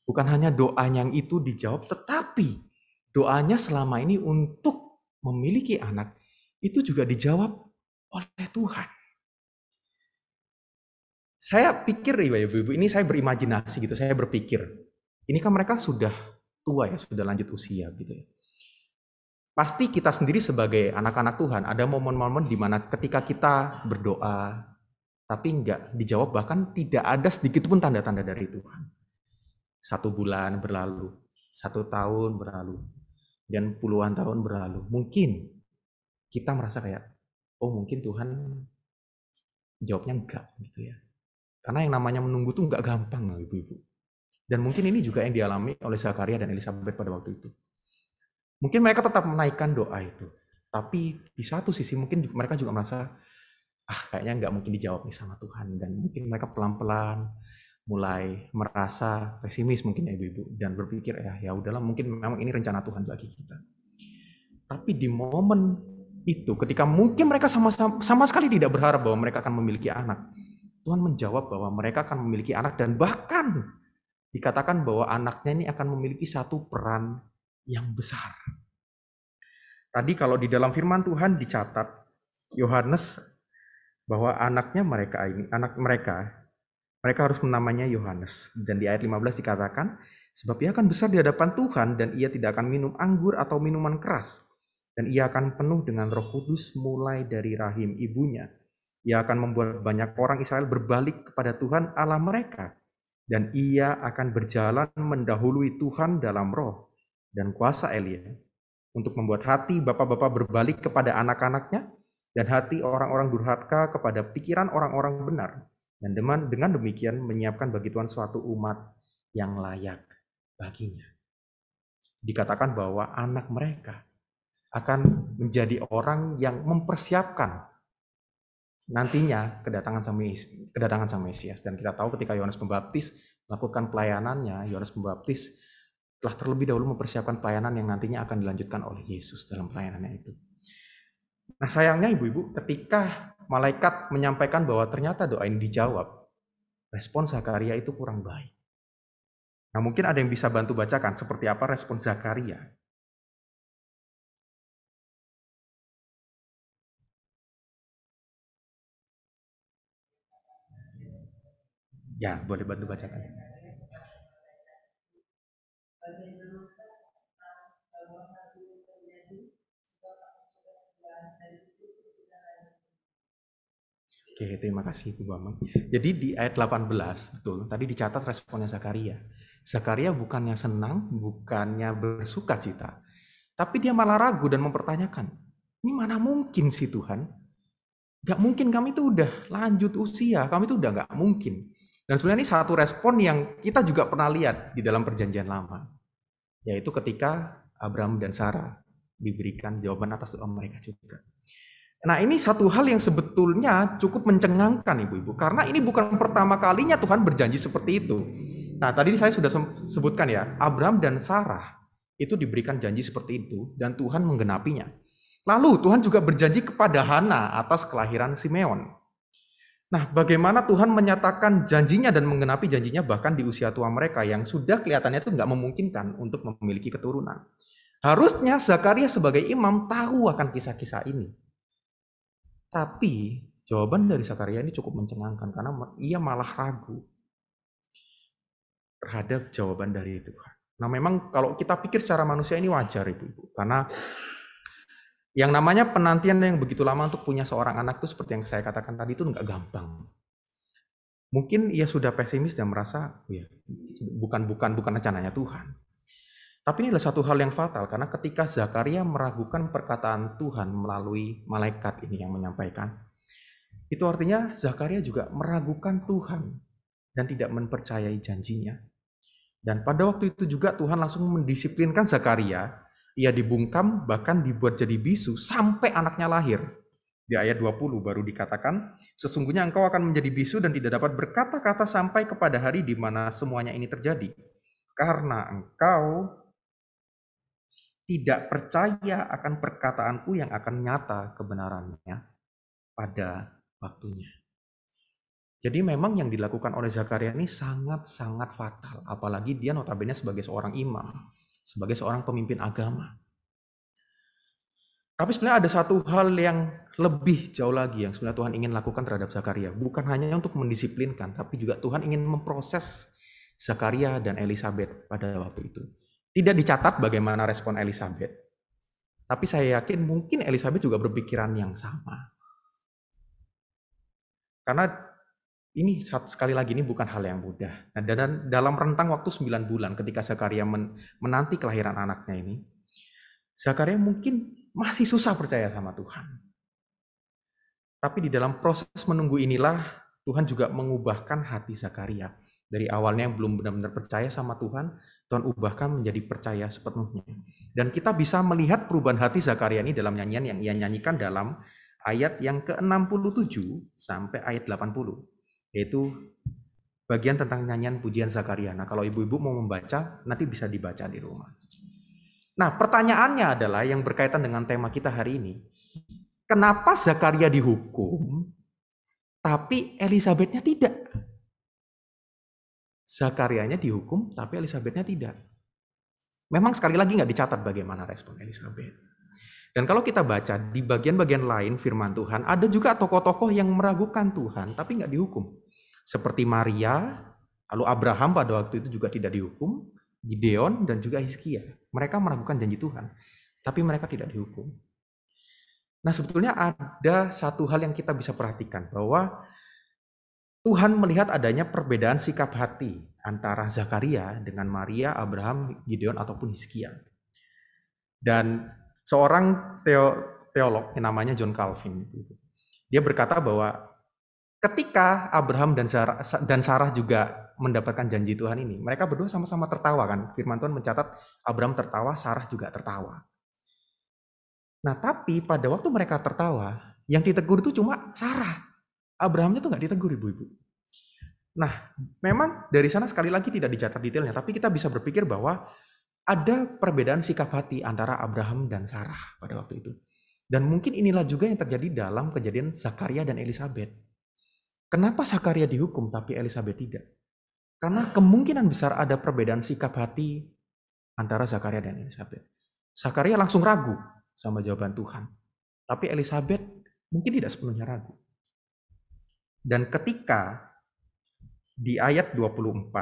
Bukan hanya doanya yang itu dijawab, tetapi doanya selama ini untuk memiliki anak itu juga dijawab oleh Tuhan. Saya pikir ibu-ibu, ini saya berimajinasi gitu, saya berpikir, ini kan mereka sudah tua ya, sudah lanjut usia gitu ya. Pasti kita sendiri sebagai anak-anak Tuhan, ada momen-momen di mana ketika kita berdoa, tapi enggak dijawab, bahkan tidak ada sedikit pun tanda-tanda dari Tuhan. 1 bulan berlalu, 1 tahun berlalu, dan puluhan tahun berlalu. Mungkin kita merasa kayak, oh mungkin Tuhan jawabnya enggak gitu ya. Karena yang namanya menunggu tuh enggak gampang, ibu-ibu. Dan mungkin ini juga yang dialami oleh Zakaria dan Elizabeth pada waktu itu. Mungkin mereka tetap menaikkan doa itu. Tapi di satu sisi mungkin mereka juga merasa, kayaknya nggak mungkin dijawab nih sama Tuhan. Dan mungkin mereka pelan-pelan mulai merasa pesimis mungkin ya ibu-ibu. Dan berpikir, ya udahlah mungkin memang ini rencana Tuhan bagi kita. Tapi di momen itu, ketika mungkin mereka sama sekali tidak berharap bahwa mereka akan memiliki anak, Tuhan menjawab bahwa mereka akan memiliki anak, dan bahkan dikatakan bahwa anaknya ini akan memiliki satu peran yang besar. Tadi kalau di dalam firman Tuhan dicatat Yohanes bahwa anak mereka harus menamanya Yohanes. Dan di ayat 15 dikatakan, sebab ia akan besar di hadapan Tuhan dan ia tidak akan minum anggur atau minuman keras. Dan ia akan penuh dengan Roh Kudus mulai dari rahim ibunya. Ia akan membuat banyak orang Israel berbalik kepada Tuhan Allah mereka. Dan ia akan berjalan mendahului Tuhan dalam roh dan kuasa Elia, untuk membuat hati bapak-bapak berbalik kepada anak-anaknya, dan hati orang-orang durhaka kepada pikiran orang-orang benar. Dan dengan demikian menyiapkan bagi Tuhan suatu umat yang layak baginya. Dikatakan bahwa anak mereka akan menjadi orang yang mempersiapkan nantinya kedatangan sang Mesias. Dan kita tahu ketika Yohanes Pembaptis melakukan pelayanannya, Yohanes Pembaptis telah terlebih dahulu mempersiapkan pelayanan yang nantinya akan dilanjutkan oleh Yesus dalam pelayanannya itu. Nah sayangnya ibu-ibu, ketika malaikat menyampaikan bahwa ternyata doa ini dijawab, respon Zakaria itu kurang baik. Nah mungkin ada yang bisa bantu bacakan seperti apa respon Zakaria. Ya, boleh bantu bacakan. Oke, terima kasih Bu Bambang. Jadi di ayat 18, betul, tadi dicatat responnya Zakaria. Zakaria bukannya senang, bukannya bersuka cita, tapi dia malah ragu dan mempertanyakan, ini mana mungkin sih Tuhan? Gak mungkin, kami itu udah lanjut usia, kami itu udah gak mungkin. Dan sebenarnya ini satu respon yang kita juga pernah lihat di dalam perjanjian lama, yaitu ketika Abraham dan Sarah diberikan jawaban atas doa mereka juga. Nah ini satu hal yang sebetulnya cukup mencengangkan ibu-ibu, karena ini bukan pertama kalinya Tuhan berjanji seperti itu. Nah tadi saya sudah sebutkan ya, Abraham dan Sarah itu diberikan janji seperti itu dan Tuhan menggenapinya. Lalu Tuhan juga berjanji kepada Hana atas kelahiran Simeon. Nah bagaimana Tuhan menyatakan janjinya dan menggenapi janjinya bahkan di usia tua mereka yang sudah kelihatannya itu nggak memungkinkan untuk memiliki keturunan. Harusnya Zakaria sebagai imam tahu akan kisah-kisah ini. Tapi jawaban dari Zakaria ini cukup mencengangkan karena ia malah ragu terhadap jawaban dari Tuhan. Nah memang kalau kita pikir secara manusia ini wajar ibu-ibu, karena yang namanya penantian yang begitu lama untuk punya seorang anak itu seperti yang saya katakan tadi itu nggak gampang. Mungkin ia sudah pesimis dan merasa ya bukan rencananya Tuhan. Tapi ini adalah satu hal yang fatal karena ketika Zakaria meragukan perkataan Tuhan melalui malaikat ini yang menyampaikan, itu artinya Zakaria juga meragukan Tuhan dan tidak mempercayai janjinya. Dan pada waktu itu juga Tuhan langsung mendisiplinkan Zakaria, ia dibungkam bahkan dibuat jadi bisu sampai anaknya lahir. Di ayat 20 baru dikatakan, sesungguhnya engkau akan menjadi bisu dan tidak dapat berkata-kata sampai kepada hari di mana semuanya ini terjadi. Karena engkau tidak percaya akan perkataanku yang akan nyata kebenarannya pada waktunya. Jadi memang yang dilakukan oleh Zakaria ini sangat-sangat fatal. Apalagi dia notabene sebagai seorang imam, sebagai seorang pemimpin agama. Tapi sebenarnya ada satu hal yang lebih jauh lagi yang sebenarnya Tuhan ingin lakukan terhadap Zakaria. Bukan hanya untuk mendisiplinkan, tapi juga Tuhan ingin memproses Zakaria dan Elizabeth pada waktu itu. Tidak dicatat bagaimana respon Elizabeth, tapi saya yakin mungkin Elizabeth juga berpikiran yang sama. Karena ini sekali lagi ini bukan hal yang mudah. Nah, dan dalam rentang waktu 9 bulan ketika Zakaria menanti kelahiran anaknya ini, Zakaria mungkin masih susah percaya sama Tuhan. Tapi di dalam proses menunggu inilah Tuhan juga mengubahkan hati Zakaria. Dari awalnya yang belum benar-benar percaya sama Tuhan, Tuhan ubahkan menjadi percaya sepenuhnya. Dan kita bisa melihat perubahan hati Zakaria ini dalam nyanyian yang ia nyanyikan dalam ayat yang ke-67 sampai ayat 80. Yaitu bagian tentang nyanyian pujian Zakaria. Nah, kalau ibu-ibu mau membaca, nanti bisa dibaca di rumah. Nah, pertanyaannya adalah yang berkaitan dengan tema kita hari ini. Kenapa Zakaria dihukum, tapi Elizabethnya tidak? Zakarianya dihukum, tapi Elizabethnya tidak. Memang sekali lagi nggak dicatat bagaimana respon Elizabeth. Dan kalau kita baca di bagian-bagian lain firman Tuhan, ada juga tokoh-tokoh yang meragukan Tuhan, tapi nggak dihukum. Seperti Maria, lalu Abraham pada waktu itu juga tidak dihukum, Gideon dan juga Hizkia. Mereka meragukan janji Tuhan, tapi mereka tidak dihukum. Nah, sebetulnya ada satu hal yang kita bisa perhatikan, bahwa Tuhan melihat adanya perbedaan sikap hati antara Zakaria dengan Maria, Abraham, Gideon, ataupun Hizkia. Dan seorang teolog yang namanya John Calvin, dia berkata bahwa ketika Abraham dan Sarah juga mendapatkan janji Tuhan ini, mereka berdua sama-sama tertawa kan. Firman Tuhan mencatat Abraham tertawa, Sarah juga tertawa. Nah, tapi pada waktu mereka tertawa, yang ditegur itu cuma Sarah. Abrahamnya tuh nggak ditegur, ibu-ibu. Nah, memang dari sana sekali lagi tidak dicatat detailnya, tapi kita bisa berpikir bahwa ada perbedaan sikap hati antara Abraham dan Sarah pada waktu itu. Dan mungkin inilah juga yang terjadi dalam kejadian Zakaria dan Elizabeth. Kenapa Zakaria dihukum tapi Elizabeth tidak? Karena kemungkinan besar ada perbedaan sikap hati antara Zakaria dan Elizabeth. Zakaria langsung ragu sama jawaban Tuhan. Tapi Elizabeth mungkin tidak sepenuhnya ragu. Dan ketika di ayat 24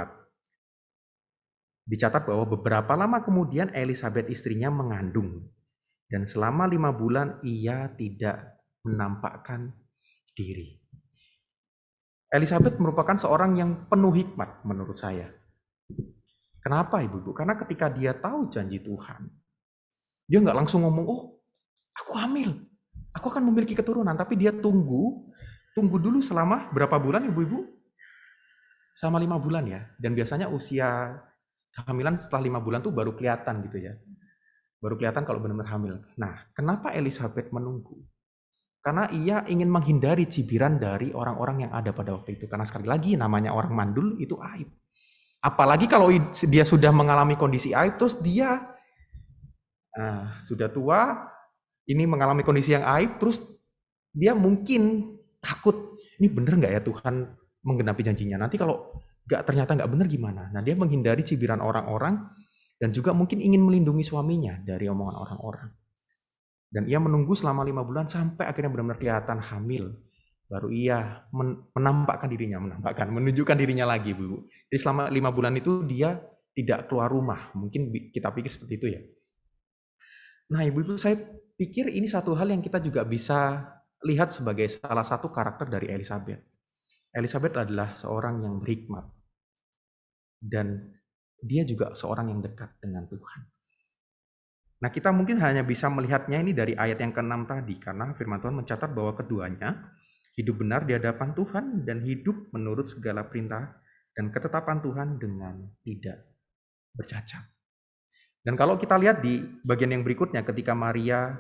dicatat bahwa beberapa lama kemudian Elizabeth istrinya mengandung. Dan selama 5 bulan ia tidak menampakkan diri. Elizabeth merupakan seorang yang penuh hikmat menurut saya. Kenapa ibu-ibu? Karena ketika dia tahu janji Tuhan, dia nggak langsung ngomong, oh aku hamil, aku akan memiliki keturunan. Tapi dia tunggu dulu selama berapa bulan ibu-ibu? Selama 5 bulan ya. Dan biasanya usia kehamilan setelah 5 bulan tuh baru kelihatan gitu ya. Baru kelihatan kalau benar-benar hamil. Nah, kenapa Elizabeth menunggu? Karena ia ingin menghindari cibiran dari orang-orang yang ada pada waktu itu. Karena sekali lagi namanya orang mandul itu aib. Apalagi kalau dia sudah mengalami kondisi aib, terus dia sudah tua, ini mengalami kondisi yang aib, terus dia mungkin takut, ini bener nggak ya Tuhan menggenapi janjinya? Nanti kalau ternyata nggak bener gimana? Nah, dia menghindari cibiran orang-orang dan juga mungkin ingin melindungi suaminya dari omongan orang-orang. Dan ia menunggu selama 5 bulan sampai akhirnya benar-benar kelihatan hamil. Baru ia menunjukkan dirinya lagi, Bu. Jadi selama 5 bulan itu dia tidak keluar rumah. Mungkin kita pikir seperti itu ya. Nah, ibu-ibu, saya pikir ini satu hal yang kita juga bisa lihat sebagai salah satu karakter dari Elizabeth. Elizabeth adalah seorang yang berhikmat. Dan dia juga seorang yang dekat dengan Tuhan. Nah, kita mungkin hanya bisa melihatnya ini dari ayat yang ke-6 tadi, karena firman Tuhan mencatat bahwa keduanya hidup benar di hadapan Tuhan dan hidup menurut segala perintah dan ketetapan Tuhan dengan tidak bercacat. Dan kalau kita lihat di bagian yang berikutnya ketika Maria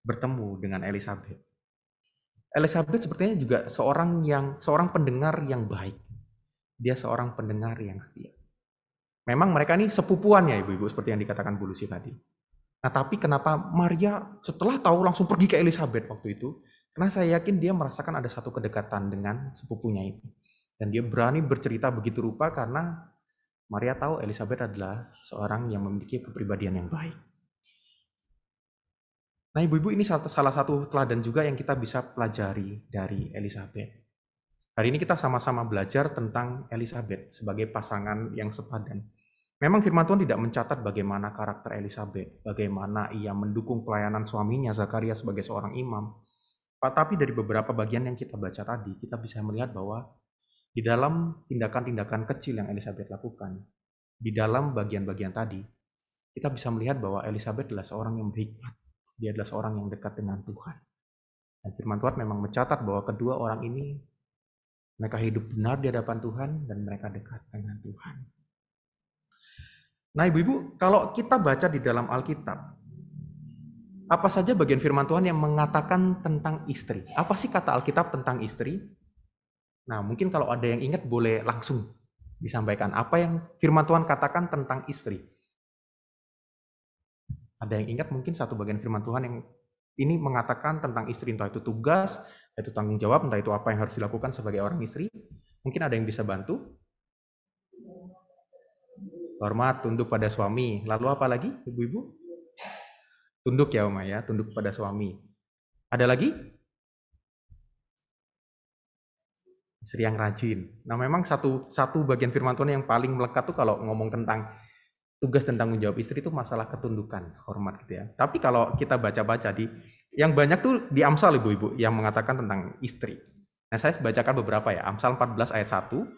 bertemu dengan Elizabeth. Elizabeth sepertinya juga seorang pendengar yang baik. Dia seorang pendengar yang setia. Memang mereka ini sepupuan ya ibu-ibu, seperti yang dikatakan Bu Lucy tadi. Nah, tapi kenapa Maria setelah tahu langsung pergi ke Elizabeth waktu itu? Karena saya yakin dia merasakan ada satu kedekatan dengan sepupunya itu. Dan dia berani bercerita begitu rupa karena Maria tahu Elizabeth adalah seorang yang memiliki kepribadian yang baik. Nah, ibu-ibu, ini salah satu teladan juga yang kita bisa pelajari dari Elizabeth. Hari ini kita sama-sama belajar tentang Elizabeth sebagai pasangan yang sepadan. Memang firman Tuhan tidak mencatat bagaimana karakter Elizabeth, bagaimana ia mendukung pelayanan suaminya Zakaria sebagai seorang imam. Tapi dari beberapa bagian yang kita baca tadi, kita bisa melihat bahwa di dalam tindakan-tindakan kecil yang Elizabeth lakukan, di dalam bagian-bagian tadi, kita bisa melihat bahwa Elizabeth adalah seorang yang berhikmat. Dia adalah seorang yang dekat dengan Tuhan. Dan firman Tuhan memang mencatat bahwa kedua orang ini, mereka hidup benar di hadapan Tuhan dan mereka dekat dengan Tuhan. Nah, ibu-ibu, kalau kita baca di dalam Alkitab, apa saja bagian firman Tuhan yang mengatakan tentang istri? Apa sih kata Alkitab tentang istri? Nah, mungkin kalau ada yang ingat boleh langsung disampaikan. Apa yang firman Tuhan katakan tentang istri? Ada yang ingat mungkin satu bagian firman Tuhan yang ini mengatakan tentang istri, entah itu tugas, entah itu tanggung jawab, entah itu apa yang harus dilakukan sebagai orang istri. Mungkin ada yang bisa bantu? Hormat, tunduk pada suami. Lalu apa lagi, ibu-ibu? Tunduk ya, Oma ya, tunduk pada suami. Ada lagi? Istri yang rajin. Nah, memang satu bagian firman Tuhan yang paling melekat tuh kalau ngomong tentang tugas dan tanggung jawab istri itu masalah ketundukan, hormat gitu ya. Tapi kalau kita baca-baca yang banyak tuh di Amsal, ibu-ibu, yang mengatakan tentang istri. Nah, saya bacakan beberapa ya. Amsal 14 ayat 1.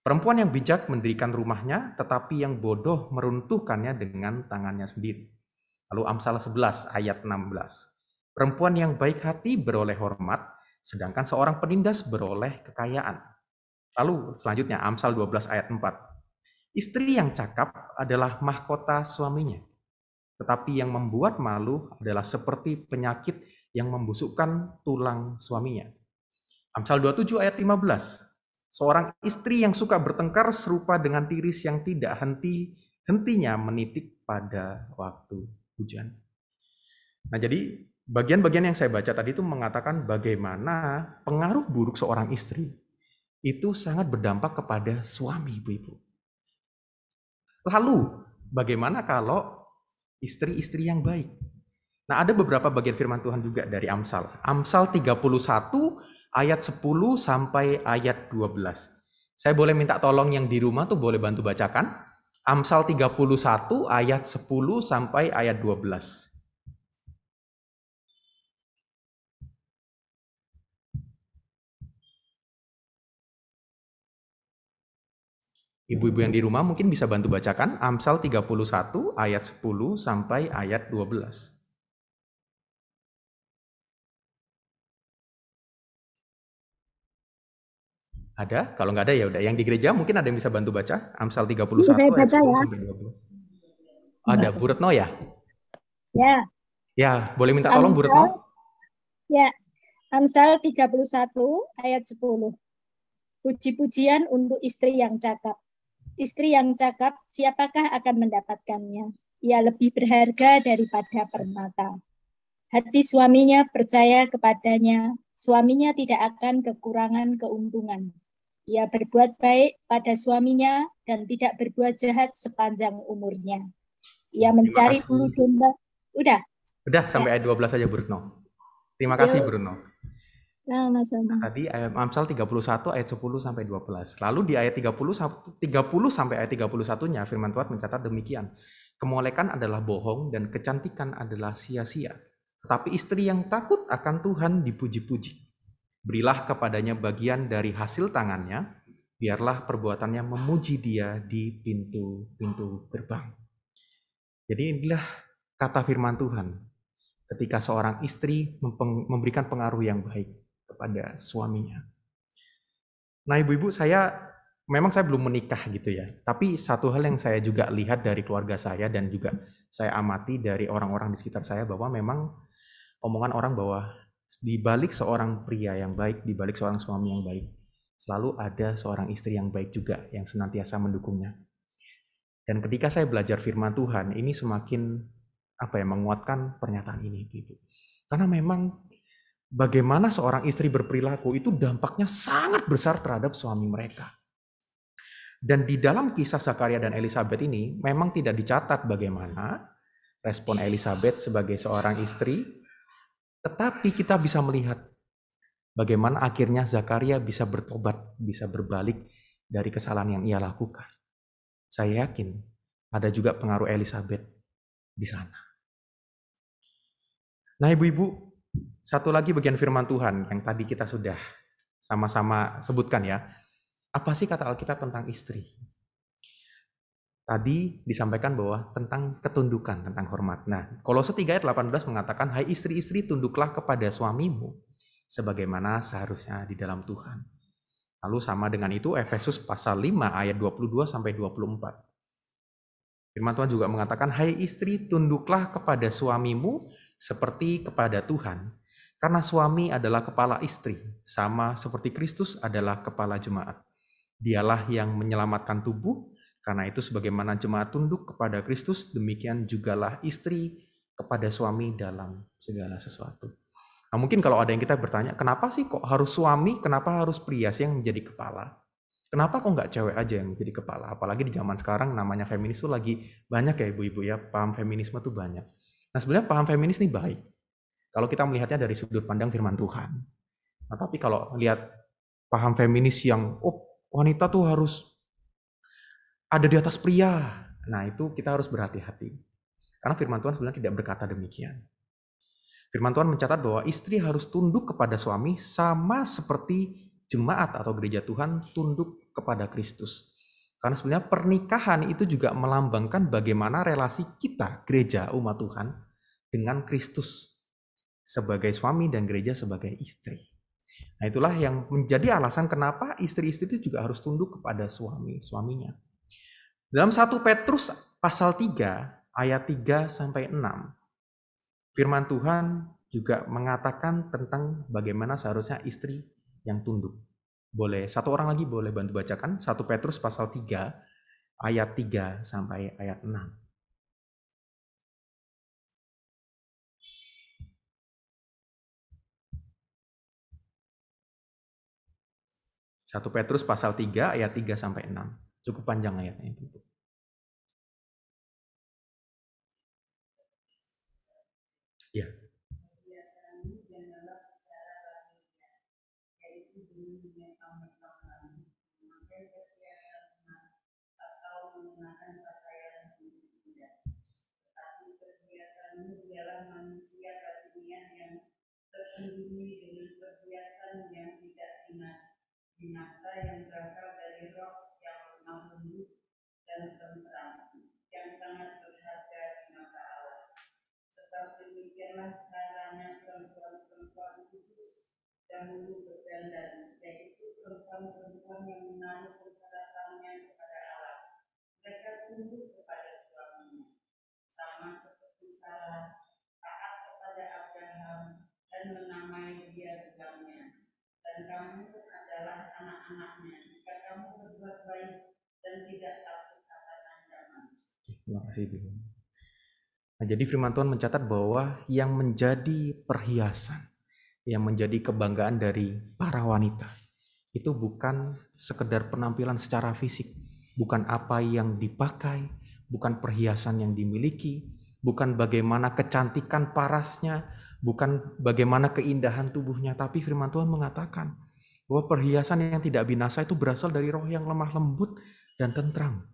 Perempuan yang bijak mendirikan rumahnya, tetapi yang bodoh meruntuhkannya dengan tangannya sendiri. Lalu Amsal 11 ayat 16. Perempuan yang baik hati beroleh hormat, sedangkan seorang penindas beroleh kekayaan. Lalu selanjutnya Amsal 12 ayat 4. Istri yang cakap adalah mahkota suaminya, tetapi yang membuat malu adalah seperti penyakit yang membusukkan tulang suaminya. Amsal 27 ayat 15. Seorang istri yang suka bertengkar serupa dengan tiris yang tidak henti-hentinya menitik pada waktu hujan. Nah, jadi bagian-bagian yang saya baca tadi itu mengatakan bagaimana pengaruh buruk seorang istri itu sangat berdampak kepada suami, ibu-ibu. Lalu, bagaimana kalau istri-istri yang baik? Nah, ada beberapa bagian firman Tuhan juga dari Amsal. Amsal 31 ayat 10 sampai ayat 12. Saya boleh minta tolong yang di rumah tuh boleh bantu bacakan. Amsal 31 ayat 10 sampai ayat 12. Ibu-ibu yang di rumah mungkin bisa bantu bacakan Amsal 31 ayat 10 sampai ayat 12. Ada? Kalau nggak ada ya udah. Yang di gereja mungkin ada yang bisa bantu baca Amsal 31 saya ayat baca 10 ya. sampai 12. Ada Bu Retno ya? Ya. Ya, boleh minta tolong Bu Retno? Ya. Amsal 31 ayat 10. Puji-pujian untuk istri yang cakap. Istri yang cakap, siapakah akan mendapatkannya? Ia lebih berharga daripada permata. Hati suaminya percaya kepadanya, suaminya tidak akan kekurangan keuntungan. Ia berbuat baik pada suaminya dan tidak berbuat jahat sepanjang umurnya. Ia mencari bulu domba. Udah? Udah, sampai ayat 12 saja Bu Retno. Terima kasih Bu Retno. Nah, Mas Oma. Tadi Amsal 31 ayat 10 sampai 12. Lalu di ayat 30 sampai ayat 31-nya firman Tuhan mencatat demikian. Kemolekan adalah bohong dan kecantikan adalah sia-sia. Tetapi istri yang takut akan Tuhan dipuji-puji. Berilah kepadanya bagian dari hasil tangannya, biarlah perbuatannya memuji dia di pintu-pintu gerbang. Jadi inilah kata firman Tuhan. Ketika seorang istri memberikan pengaruh yang baik kepada suaminya. Nah, ibu-ibu, saya belum menikah gitu ya. Tapi satu hal yang saya juga lihat dari keluarga saya dan juga saya amati dari orang-orang di sekitar saya bahwa memang omongan orang bahwa di balik seorang pria yang baik, di balik seorang suami yang baik, selalu ada seorang istri yang baik juga yang senantiasa mendukungnya. Dan ketika saya belajar firman Tuhan, ini semakin menguatkan pernyataan ini gitu. Karena memang bagaimana seorang istri berperilaku itu dampaknya sangat besar terhadap suami mereka. Dan di dalam kisah Zakaria dan Elizabeth ini memang tidak dicatat bagaimana respon Elizabeth sebagai seorang istri Tetapi kita bisa melihat bagaimana akhirnya Zakaria bisa bertobat, bisa berbalik dari kesalahan yang ia lakukan. Saya yakin ada juga pengaruh Elizabeth di sana. Nah, ibu-ibu, satu lagi bagian firman Tuhan yang tadi kita sudah sama-sama sebutkan ya. Apa sih kata Alkitab tentang istri? Tadi disampaikan bahwa tentang ketundukan, tentang hormat. Nah, Kolose 3 ayat 18 mengatakan, hai istri-istri tunduklah kepada suamimu, sebagaimana seharusnya di dalam Tuhan. Lalu sama dengan itu Efesus pasal 5 ayat 22 sampai 24. Firman Tuhan juga mengatakan, hai istri tunduklah kepada suamimu seperti kepada Tuhan. Karena suami adalah kepala istri, sama seperti Kristus adalah kepala jemaat. Dialah yang menyelamatkan tubuh. Karena itu sebagaimana jemaat tunduk kepada Kristus, demikian jugalah istri kepada suami dalam segala sesuatu. Nah, mungkin kalau ada yang kita bertanya, kenapa sih kok harus suami, kenapa harus pria sih yang menjadi kepala? Kenapa kok nggak cewek aja yang menjadi kepala? Apalagi di zaman sekarang namanya feminis tuh lagi banyak ya ibu-ibu ya, paham feminisme tuh banyak. Nah sebenarnya paham feminis ini baik, kalau kita melihatnya dari sudut pandang firman Tuhan. Nah tapi kalau lihat paham feminis yang, wanita tuh harus ada di atas pria. Nah itu kita harus berhati-hati. Karena firman Tuhan sebenarnya tidak berkata demikian. Firman Tuhan mencatat bahwa istri harus tunduk kepada suami sama seperti jemaat atau gereja Tuhan tunduk kepada Kristus. Karena sebenarnya pernikahan itu juga melambangkan bagaimana relasi kita, gereja umat Tuhan, dengan Kristus sebagai suami dan gereja sebagai istri. Nah itulah yang menjadi alasan kenapa istri-istri itu juga harus tunduk kepada suaminya. Dalam 1 Petrus pasal 3 ayat 3 sampai 6, firman Tuhan juga mengatakan tentang bagaimana seharusnya istri yang tunduk. Boleh satu orang lagi boleh bantu bacakan 1 Petrus pasal 3 ayat 3 sampai ayat 6. 1 Petrus pasal 3 ayat 3 sampai 6. Cukup panjang ayatnya itu. Ya. Manusia kekinian yang tersembunyi dengan perhiasan yang tidak binasa yang berasal dari roh yang lemah lembut dan tentram yang sangat berharga di mata Allah. Sebab demikianlah caranya perempuan-perempuan kudus dahulu berdandan, yaitu perempuan-perempuan yang menaruh pengharapannya kepada Allah. Mereka tunduk kepada suaminya, sama seperti Sarah taat kepada Abraham dan menamai dia tuannya. Dan kamu adalah anak-anaknya jika kamu berbuat baik dan tidak takut akan ancaman. Terima kasih Ibu. Nah, jadi firman Tuhan mencatat bahwa yang menjadi perhiasan, yang menjadi kebanggaan dari para wanita, itu bukan sekedar penampilan secara fisik, bukan apa yang dipakai, bukan perhiasan yang dimiliki, bukan bagaimana kecantikan parasnya, bukan bagaimana keindahan tubuhnya, tapi firman Tuhan mengatakan bahwa perhiasan yang tidak binasa itu berasal dari roh yang lemah lembut dan tentram,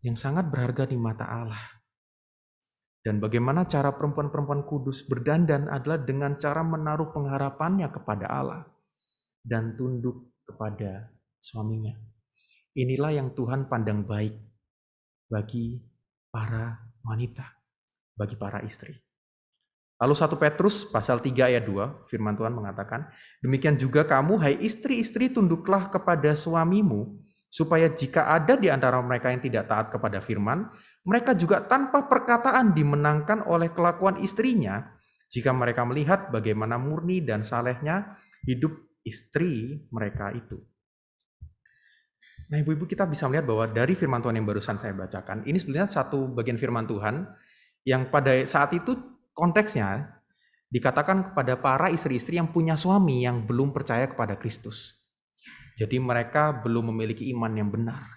yang sangat berharga di mata Allah. Dan bagaimana cara perempuan-perempuan kudus berdandan adalah dengan cara menaruh pengharapannya kepada Allah dan tunduk kepada suaminya. Inilah yang Tuhan pandang baik bagi para wanita, bagi para istri. Lalu 1 Petrus pasal 3 ayat 2, firman Tuhan mengatakan, demikian juga kamu, hai istri-istri, tunduklah kepada suamimu, supaya jika ada di antara mereka yang tidak taat kepada firman, mereka juga tanpa perkataan dimenangkan oleh kelakuan istrinya, jika mereka melihat bagaimana murni dan salehnya hidup istri mereka itu. Nah ibu-ibu, kita bisa melihat bahwa dari firman Tuhan yang barusan saya bacakan, ini sebenarnya satu bagian firman Tuhan yang pada saat itu konteksnya dikatakan kepada para istri-istri yang punya suami yang belum percaya kepada Kristus. Jadi mereka belum memiliki iman yang benar.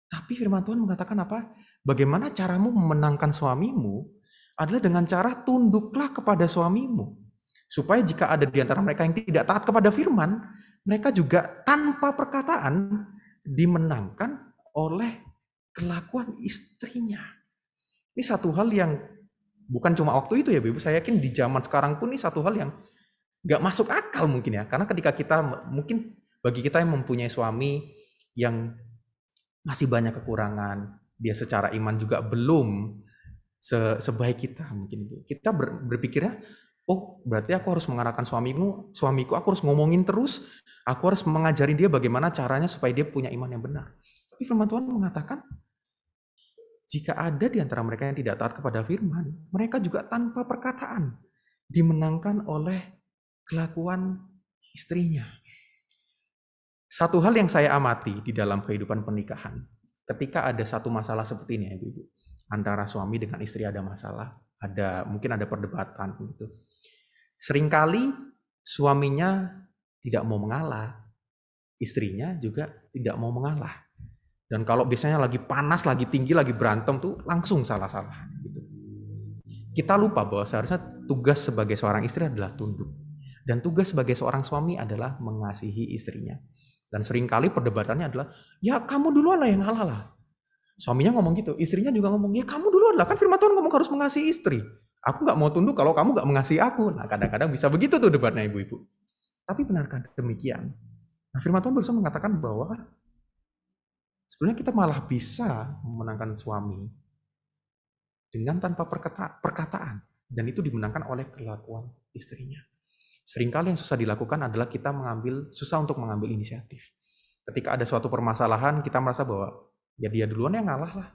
Tapi firman Tuhan mengatakan apa? Bagaimana caramu memenangkan suamimu adalah dengan cara tunduklah kepada suamimu. Supaya jika ada di antara mereka yang tidak taat kepada firman, mereka juga tanpa perkataan dimenangkan oleh kelakuan istrinya. Ini satu hal yang bukan cuma waktu itu ya Ibu, saya yakin di zaman sekarang pun ini satu hal yang nggak masuk akal mungkin ya. Karena ketika kita, mungkin bagi kita yang mempunyai suami yang masih banyak kekurangan, dia secara iman juga belum sebaik kita mungkin Ibu. Kita berpikirnya, oh berarti aku harus mengarahkan suamiku aku harus ngomongin terus, aku harus mengajari dia bagaimana caranya supaya dia punya iman yang benar. Tapi firman Tuhan mengatakan, jika ada di antara mereka yang tidak taat kepada firman, mereka juga tanpa perkataan dimenangkan oleh kelakuan istrinya. Satu hal yang saya amati di dalam kehidupan pernikahan, ketika ada satu masalah seperti ini ya Ibu, antara suami dengan istri ada masalah, mungkin ada perdebatan gitu. Seringkali suaminya tidak mau mengalah, istrinya juga tidak mau mengalah. Dan kalau biasanya lagi panas, lagi tinggi, lagi berantem tuh langsung salah-salah gitu. Kita lupa bahwa seharusnya tugas sebagai seorang istri adalah tunduk. Dan tugas sebagai seorang suami adalah mengasihi istrinya. Dan seringkali perdebatannya adalah, ya kamu duluan lah yang ngalah lah. Suaminya ngomong gitu, istrinya juga ngomong, ya kamu duluan lah, kan firman Tuhan ngomong harus mengasihi istri. Aku nggak mau tunduk kalau kamu nggak mengasihi aku. Nah kadang-kadang bisa begitu tuh debatnya ibu-ibu. Tapi benarkah demikian? Nah firman Tuhan berusaha mengatakan bahwa sebenarnya kita malah bisa memenangkan suami dengan tanpa perkataan. Dan itu dimenangkan oleh kelakuan istrinya. Seringkali yang susah dilakukan adalah kita susah untuk mengambil inisiatif. Ketika ada suatu permasalahan, kita merasa bahwa ya dia duluan yang ngalah lah.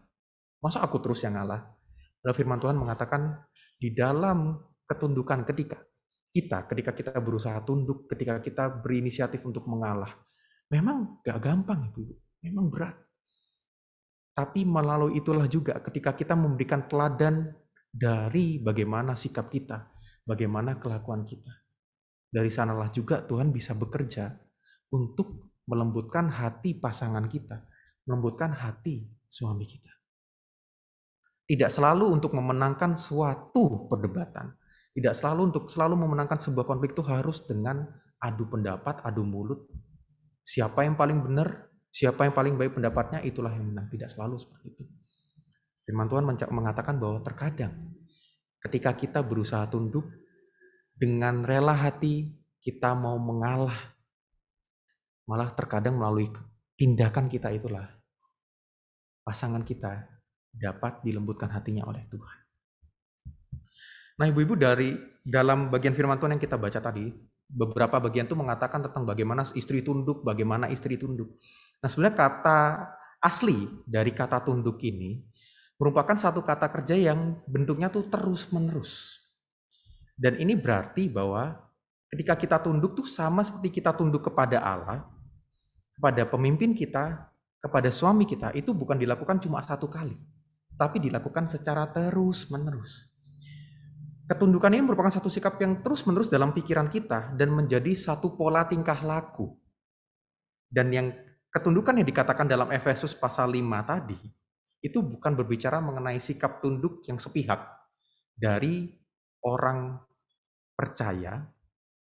Masa aku terus yang ngalah? Padahal firman Tuhan mengatakan di dalam ketundukan ketika kita berusaha tunduk, ketika kita berinisiatif untuk mengalah, memang gak gampang Ibu, memang berat. Tapi melalui itulah juga ketika kita memberikan teladan dari bagaimana sikap kita, bagaimana kelakuan kita. Dari sanalah juga Tuhan bisa bekerja untuk melembutkan hati pasangan kita, melembutkan hati suami kita. Tidak selalu untuk memenangkan suatu perdebatan, tidak selalu untuk memenangkan sebuah konflik itu harus dengan adu pendapat, adu mulut. Siapa yang paling benar, siapa yang paling baik pendapatnya, itulah yang menang. Tidak selalu seperti itu. Firman Tuhan mengatakan bahwa terkadang ketika kita berusaha tunduk, dengan rela hati kita mau mengalah, malah terkadang melalui tindakan kita itulah pasangan kita dapat dilembutkan hatinya oleh Tuhan. Nah ibu-ibu, dari dalam bagian firman Tuhan yang kita baca tadi, beberapa bagian itu mengatakan tentang bagaimana istri tunduk, bagaimana istri tunduk. Nah sebenarnya kata asli dari kata tunduk ini merupakan satu kata kerja yang bentuknya tuh terus-menerus. Dan ini berarti bahwa ketika kita tunduk tuh sama seperti kita tunduk kepada Allah, kepada pemimpin kita, kepada suami kita, itu bukan dilakukan cuma satu kali, tapi dilakukan secara terus-menerus. Ketundukan ini merupakan satu sikap yang terus-menerus dalam pikiran kita dan menjadi satu pola tingkah laku. Dan yang ketundukan yang dikatakan dalam Efesus pasal 5 tadi, itu bukan berbicara mengenai sikap tunduk yang sepihak dari orang percaya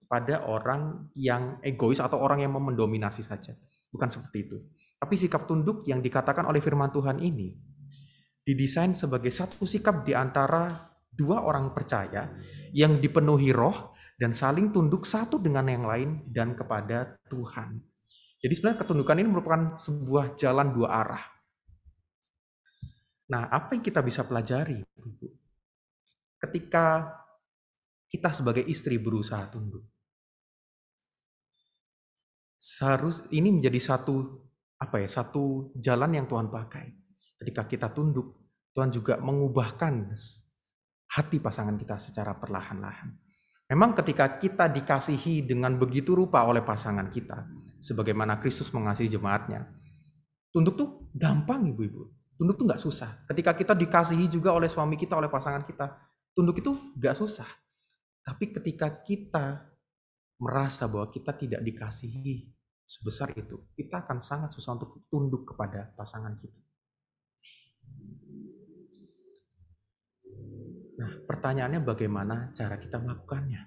pada orang yang egois atau orang yang mau mendominasi saja. Bukan seperti itu. Tapi sikap tunduk yang dikatakan oleh firman Tuhan ini didesain sebagai satu sikap di antara dua orang percaya yang dipenuhi roh dan saling tunduk satu dengan yang lain dan kepada Tuhan. Jadi sebenarnya ketundukan ini merupakan sebuah jalan dua arah. Nah, apa yang kita bisa pelajari, Ibu? Ketika kita sebagai istri berusaha tunduk, ini menjadi satu jalan yang Tuhan pakai. Ketika kita tunduk, Tuhan juga mengubahkan hati pasangan kita secara perlahan-lahan. Memang ketika kita dikasihi dengan begitu rupa oleh pasangan kita, sebagaimana Kristus mengasihi jemaatnya, tunduk tuh gampang ibu-ibu. Tunduk tuh nggak susah. Ketika kita dikasihi juga oleh suami kita, oleh pasangan kita, tunduk itu nggak susah. Tapi ketika kita merasa bahwa kita tidak dikasihi sebesar itu, kita akan sangat susah untuk tunduk kepada pasangan kita. Nah, pertanyaannya bagaimana cara kita melakukannya?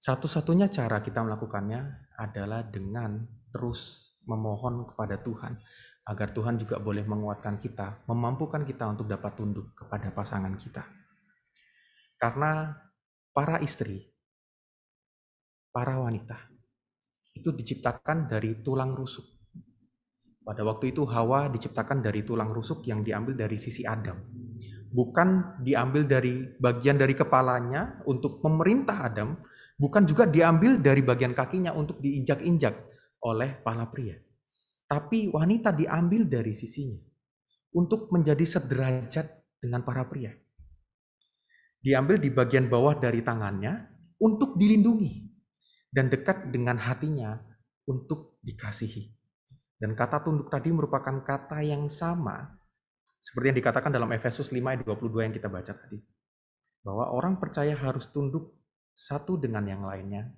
Satu-satunya cara kita melakukannya adalah dengan terus memohon kepada Tuhan, agar Tuhan juga boleh menguatkan kita, memampukan kita untuk dapat tunduk kepada pasangan kita. Karena para istri, para wanita, itu diciptakan dari tulang rusuk. Pada waktu itu Hawa diciptakan dari tulang rusuk yang diambil dari sisi Adam. Bukan diambil dari bagian dari kepalanya untuk memerintah Adam, bukan juga diambil dari bagian kakinya untuk diinjak-injak oleh para pria. Tapi wanita diambil dari sisinya untuk menjadi sederajat dengan para pria. Diambil di bagian bawah dari tangannya untuk dilindungi dan dekat dengan hatinya untuk dikasihi. Dan kata tunduk tadi merupakan kata yang sama seperti yang dikatakan dalam Efesus 5 ayat 22 yang kita baca tadi. Bahwa orang percaya harus tunduk satu dengan yang lainnya.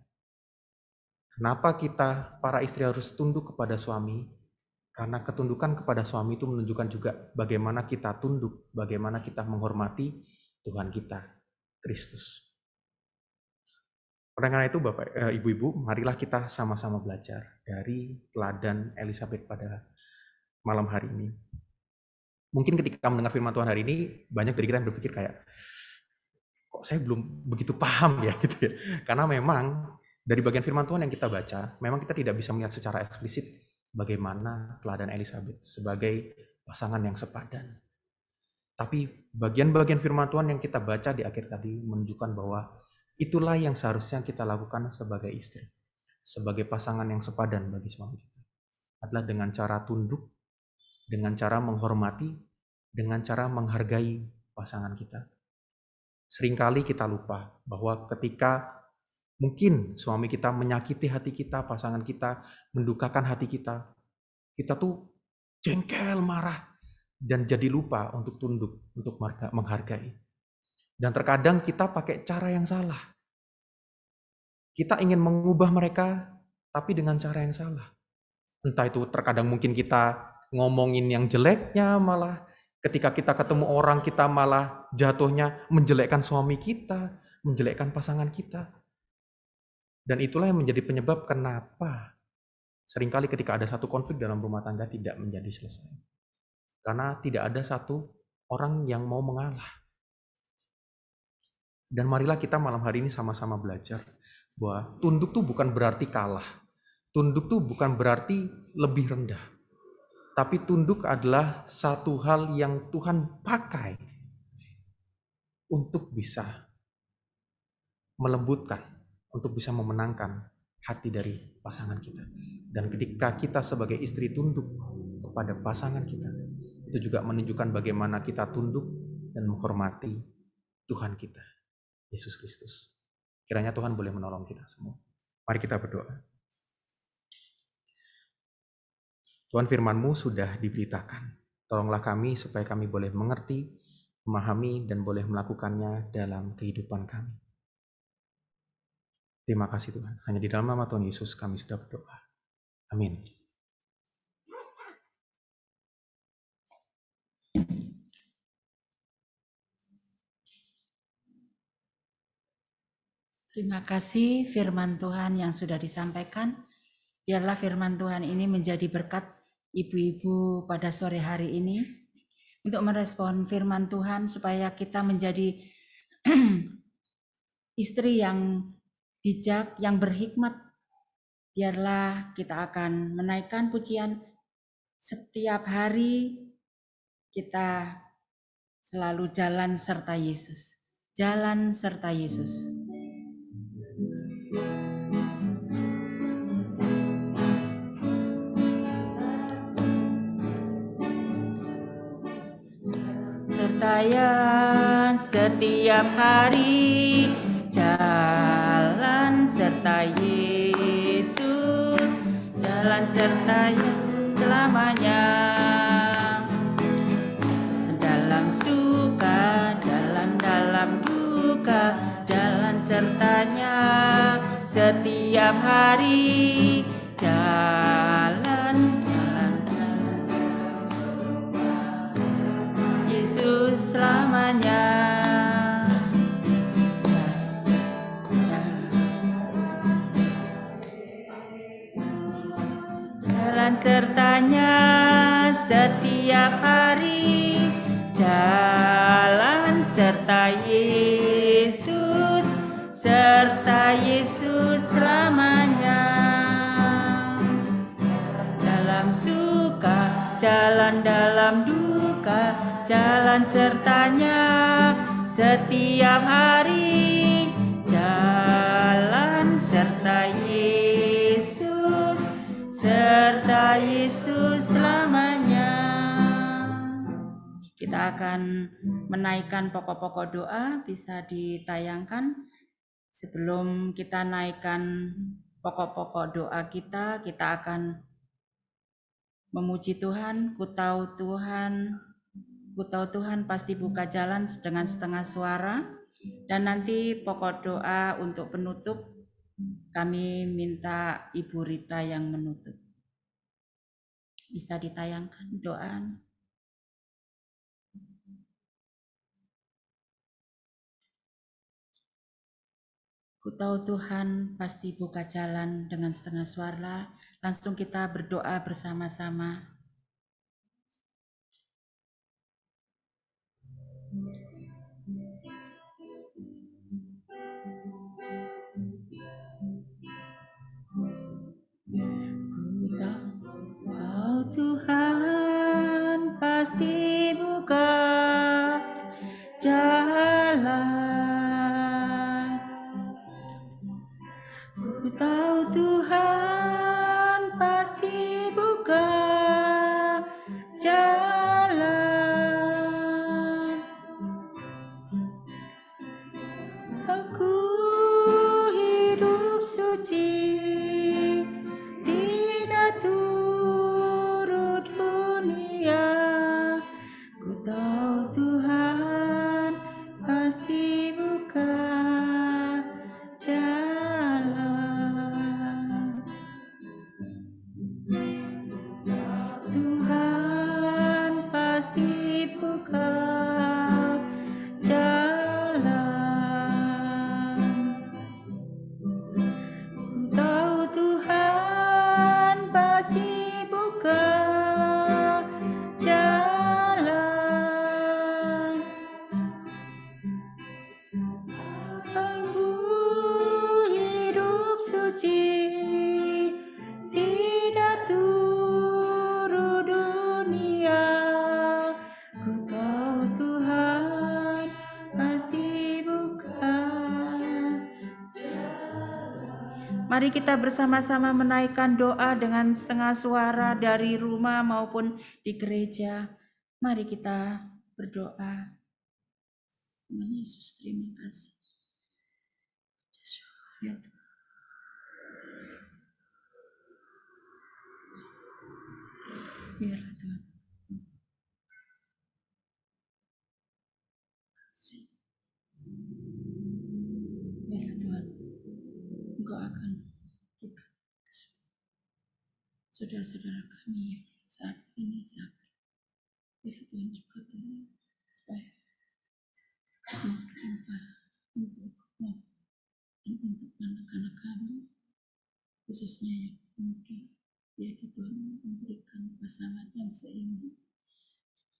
Kenapa kita para istri harus tunduk kepada suami? Karena ketundukan kepada suami itu menunjukkan juga bagaimana kita tunduk, bagaimana kita menghormati Tuhan kita, Kristus. Oleh karena itu Bapak, Ibu-ibu, marilah kita sama-sama belajar dari teladan Elisabeth pada malam hari ini. Mungkin ketika mendengar firman Tuhan hari ini, banyak dari kita yang berpikir kayak, kok saya belum begitu paham ya gitu ya. Karena memang dari bagian firman Tuhan yang kita baca, memang kita tidak bisa melihat secara eksplisit bagaimana teladan Elisabeth sebagai pasangan yang sepadan. Tapi bagian-bagian firman Tuhan yang kita baca di akhir tadi menunjukkan bahwa itulah yang seharusnya kita lakukan sebagai istri, sebagai pasangan yang sepadan bagi suami kita. Adalah dengan cara tunduk, dengan cara menghormati, dengan cara menghargai pasangan kita. Seringkali kita lupa bahwa ketika mungkin suami kita menyakiti hati kita, pasangan kita mendukakan hati kita, kita tuh jengkel, marah, dan jadi lupa untuk tunduk, untuk menghargai. Dan terkadang kita pakai cara yang salah. Kita ingin mengubah mereka, tapi dengan cara yang salah. Entah itu terkadang mungkin kita ngomongin yang jeleknya, malah ketika kita ketemu orang kita malah jatuhnya menjelekkan suami kita, menjelekkan pasangan kita. Dan itulah yang menjadi penyebab kenapa seringkali ketika ada satu konflik dalam rumah tangga tidak menjadi selesai. Karena tidak ada satu orang yang mau mengalah. Dan marilah kita malam hari ini sama-sama belajar bahwa tunduk itu bukan berarti kalah. Tunduk itu bukan berarti lebih rendah. Tapi tunduk adalah satu hal yang Tuhan pakai untuk bisa melembutkan, untuk bisa memenangkan hati dari pasangan kita. Dan ketika kita sebagai istri tunduk kepada pasangan kita, itu juga menunjukkan bagaimana kita tunduk dan menghormati Tuhan kita, Yesus Kristus. Kiranya Tuhan boleh menolong kita semua. Mari kita berdoa. Tuhan, firman-Mu sudah diberitakan. Tolonglah kami supaya kami boleh mengerti, memahami, dan boleh melakukannya dalam kehidupan kami. Terima kasih Tuhan. Hanya di dalam nama Tuhan Yesus kami sudah berdoa. Amin. Terima kasih firman Tuhan yang sudah disampaikan. Biarlah firman Tuhan ini menjadi berkat ibu-ibu pada sore hari ini untuk merespon firman Tuhan supaya kita menjadi istri yang bijak, yang berhikmat. Biarlah kita akan menaikkan pujian setiap hari, kita selalu jalan serta Yesus. Jalan serta Yesus. Serta setiap hari, jalan serta Yesus, jalan serta selamanya. Dalam suka, jalan dalam duka, jalan sertanya setiap hari, jalan Yesus selamanya. jalan sertanya setiap hari, jalan serta Yesus selamanya. Dalam suka, jalan dalam duka, jalan sertanya setiap hari, jalan serta Yesus selamanya. Kita akan menaikkan pokok-pokok doa, bisa ditayangkan. Sebelum kita naikkan pokok-pokok doa kita akan memuji Tuhan. Ku tahu Tuhan pasti buka jalan dengan setengah suara. Dan nanti pokok doa untuk penutup, kami minta Ibu Rita yang menutup. Bisa ditayangkan doa. Ku tahu Tuhan pasti buka jalan dengan setengah suara. Langsung kita berdoa bersama-sama. Ku tahu Tuhan pasti buka jalan. Ku tahu Tuhan pasti buka jalan. Aku hidup suci, tidak turut dunia. Ku tahu Tuhan pasti buka jalan. Tuhan pasti buka jalan. Ku tahu Tuhan pasti buka jalan. Aku hidup suci, tidak turut dunia. Ku tahu Tuhan pasti buka jalan. Mari kita bersama-sama menaikkan doa dengan setengah suara dari rumah maupun di gereja. Mari kita berdoa. Tuhan Yesus, terima kasih. Ya Tuhan. Biarlah Tuhan. Biarlah Tuhan. Engkau akan buka saudara-saudara kami yang saat ini sakit. Biarlah Tuhan juga Tuhan supaya berlimpah untukmu dan untuk anak-anak kami, khususnya yang muda. Biarlah Tuhan memberikan pasangan yang seimbang.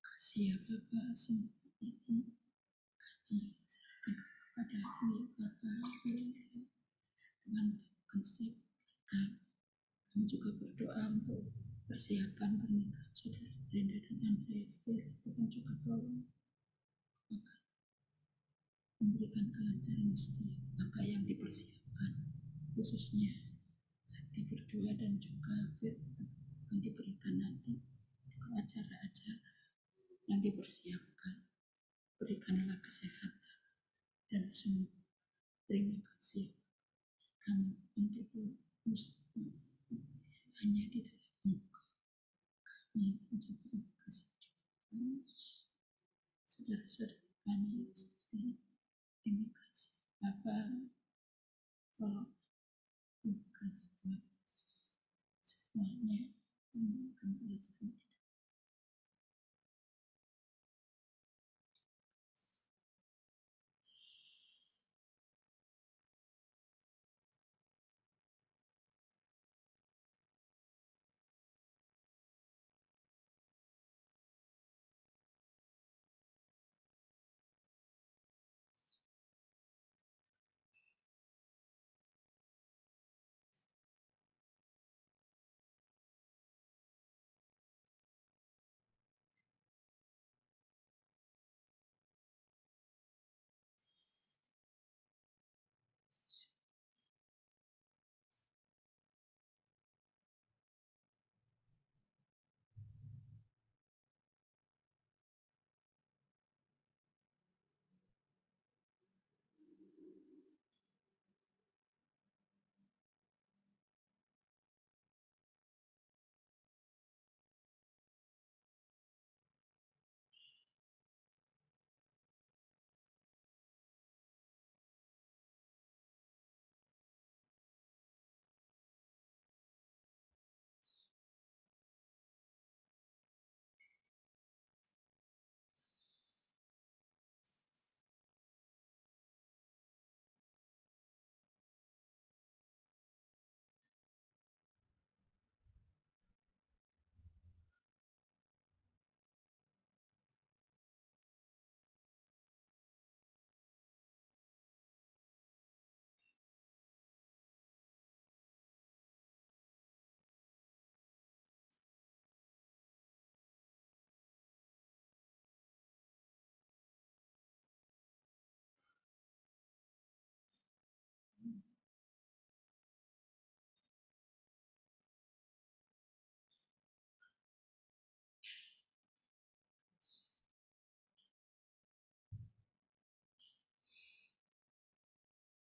Kasih ya Bapa, semua ini kami serahkan kepada-Mu ya Bapa. Tuhan, setiap kami juga berdoa untuk persiapan pernikahan saudara Brenda dan Andreas. Tuhan juga tolong memberikan kelancaran setiap apa yang dipersiapkan, khususnya hati berdua dan juga yang diberikan nanti acara-acara yang dipersiapkan. Berikanlah kesehatan dan semua. Terima kasih. Kami untuk hanya di dalam Engkau. Kami mengucapkan kasih saudara-saudara kami seperti terima kasih Bapa. Tolong kasih Tuhan Yesus semuanya kami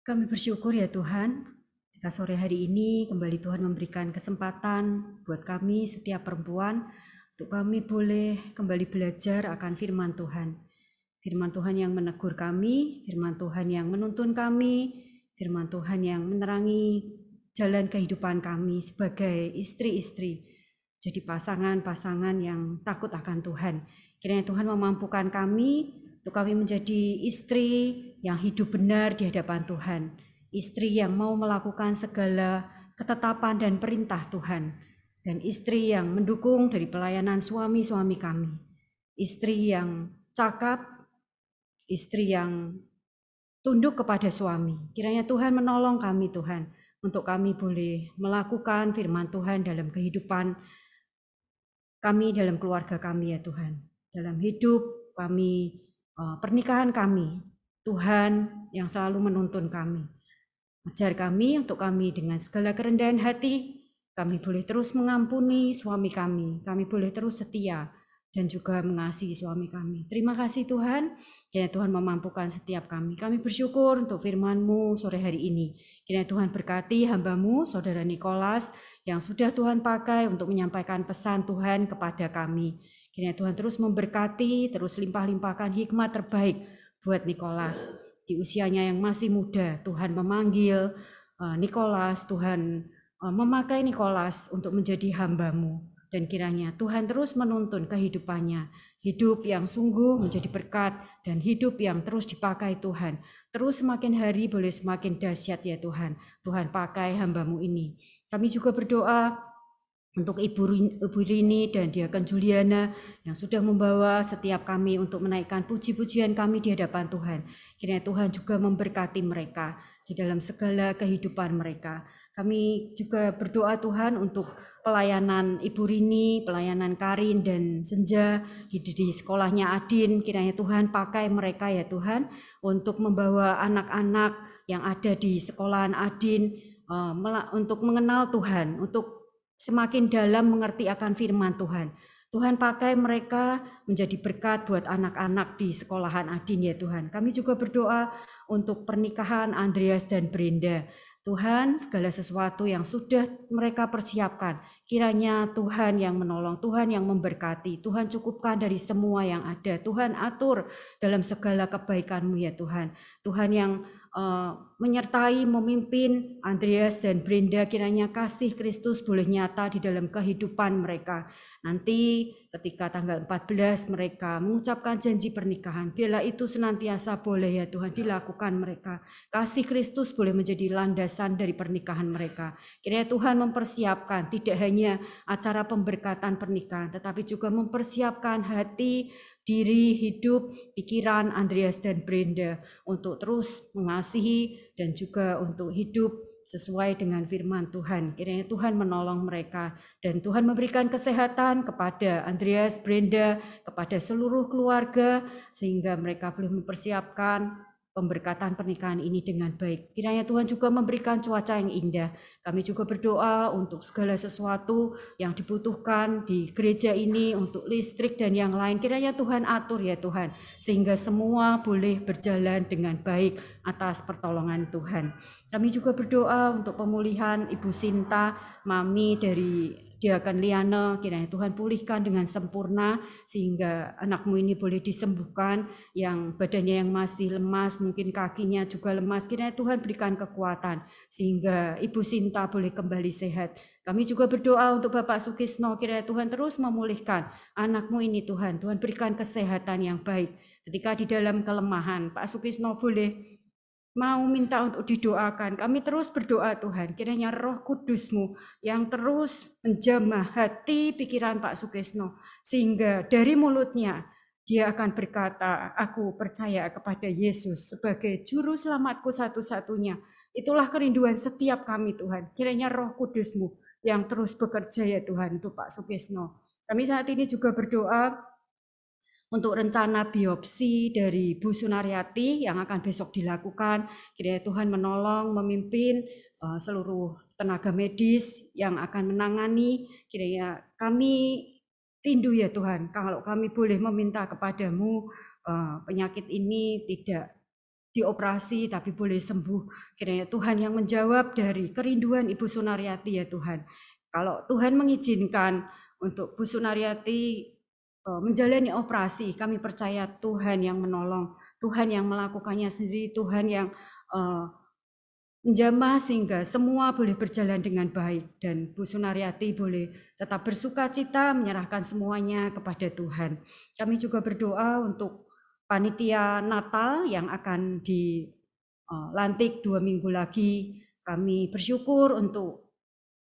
Kami bersyukur ya Tuhan, ketika sore hari ini kembali Tuhan memberikan kesempatan buat kami setiap perempuan, untuk kami boleh kembali belajar akan firman Tuhan. Firman Tuhan yang menegur kami, firman Tuhan yang menuntun kami, firman Tuhan yang menerangi jalan kehidupan kami sebagai istri-istri. Jadi pasangan-pasangan yang takut akan Tuhan. Kiranya Tuhan memampukan kami untuk kami menjadi istri yang hidup benar di hadapan Tuhan. Istri yang mau melakukan segala ketetapan dan perintah Tuhan. Dan istri yang mendukung dari pelayanan suami-suami kami. Istri yang cakap, istri yang tunduk kepada suami. Kiranya Tuhan menolong kami Tuhan. Untuk kami boleh melakukan firman Tuhan dalam kehidupan kami, dalam keluarga kami ya Tuhan. Dalam hidup kami, pernikahan kami, Tuhan yang selalu menuntun kami. Ajar kami untuk kami dengan segala kerendahan hati, kami boleh terus mengampuni suami kami boleh terus setia dan juga mengasihi suami kami. Terima kasih Tuhan, kiranya Tuhan memampukan setiap kami. Kami bersyukur untuk firman-Mu sore hari ini. Kiranya Tuhan berkati hamba-Mu, Saudara Nikolas, yang sudah Tuhan pakai untuk menyampaikan pesan Tuhan kepada kami. Kiranya Tuhan terus memberkati, terus limpah-limpahkan hikmat terbaik buat Nikolas. Di usianya yang masih muda, Tuhan memanggil Nikolas, Tuhan memakai Nikolas untuk menjadi hamba-Mu. Dan kiranya Tuhan terus menuntun kehidupannya, hidup yang sungguh menjadi berkat dan hidup yang terus dipakai Tuhan. Terus semakin hari boleh semakin dahsyat ya Tuhan. Tuhan pakai hamba-Mu ini. Kami juga berdoa untuk Ibu Rini dan Diaken Juliana yang sudah membawa setiap kami untuk menaikkan puji-pujian kami di hadapan Tuhan. Kiranya Tuhan juga memberkati mereka di dalam segala kehidupan mereka. Kami juga berdoa Tuhan untuk pelayanan Ibu Rini, pelayanan Karin dan Senja di sekolahnya Adin. Kiranya Tuhan pakai mereka ya Tuhan untuk membawa anak-anak yang ada di sekolahan Adin untuk mengenal Tuhan, untuk semakin dalam mengerti akan firman Tuhan. Tuhan pakai mereka menjadi berkat buat anak-anak di sekolahan Adin ya Tuhan. Kami juga berdoa untuk pernikahan Andreas dan Brenda. Tuhan, segala sesuatu yang sudah mereka persiapkan, kiranya Tuhan yang menolong, Tuhan yang memberkati, Tuhan cukupkan dari semua yang ada. Tuhan atur dalam segala kebaikan-Mu ya Tuhan. Tuhan yang menyertai, memimpin Andreas dan Brenda, kiranya kasih Kristus boleh nyata di dalam kehidupan mereka. Nanti ketika tanggal 14 mereka mengucapkan janji pernikahan, biarlah itu senantiasa boleh ya Tuhan dilakukan mereka. Kasih Kristus boleh menjadi landasan dari pernikahan mereka. Kiranya Tuhan mempersiapkan tidak hanya acara pemberkatan pernikahan, tetapi juga mempersiapkan hati, diri, hidup, pikiran Andreas dan Brenda untuk terus mengasihi dan juga untuk hidup sesuai dengan firman Tuhan. Kiranya Tuhan menolong mereka dan Tuhan memberikan kesehatan kepada Andreas, Brenda, kepada seluruh keluarga sehingga mereka boleh mempersiapkan pemberkatan pernikahan ini dengan baik. Kiranya Tuhan juga memberikan cuaca yang indah. Kami juga berdoa untuk segala sesuatu yang dibutuhkan di gereja ini, untuk listrik dan yang lain. Kiranya Tuhan atur ya Tuhan, sehingga semua boleh berjalan dengan baik atas pertolongan Tuhan. Kami juga berdoa untuk pemulihan Ibu Sinta, Mami dari Diaken Liana, kiranya Tuhan pulihkan dengan sempurna sehingga anakmu ini boleh disembuhkan, yang badannya yang masih lemas, mungkin kakinya juga lemas, kiranya Tuhan berikan kekuatan sehingga Ibu Sinta boleh kembali sehat. Kami juga berdoa untuk Bapak Sukisno, kiranya Tuhan terus memulihkan anakmu ini Tuhan, Tuhan berikan kesehatan yang baik. Ketika di dalam kelemahan, Pak Sukisno boleh mau minta untuk didoakan. Kami terus berdoa Tuhan, kiranya Roh Kudus-Mu yang terus menjamah hati pikiran Pak Sukisno, sehingga dari mulutnya dia akan berkata, aku percaya kepada Yesus sebagai juru selamatku satu-satunya. Itulah kerinduan setiap kami Tuhan. Kiranya Roh Kudus-Mu yang terus bekerja ya Tuhan untuk Pak Sukisno. Kami saat ini juga berdoa untuk rencana biopsi dari Bu Sunaryati yang akan besok dilakukan. Kiranya Tuhan menolong, memimpin seluruh tenaga medis yang akan menangani. Kiranya kami rindu ya Tuhan, kalau kami boleh meminta kepadamu penyakit ini tidak dioperasi tapi boleh sembuh. Kiranya Tuhan yang menjawab dari kerinduan Ibu Sunariati ya Tuhan. Kalau Tuhan mengizinkan untuk Bu Sunariati menjalani operasi, kami percaya Tuhan yang menolong, Tuhan yang melakukannya sendiri, Tuhan yang menjamah sehingga semua boleh berjalan dengan baik, dan Bu Sunariati boleh tetap bersuka cita menyerahkan semuanya kepada Tuhan. Kami juga berdoa untuk panitia Natal yang akan dilantik 2 minggu lagi. Kami bersyukur untuk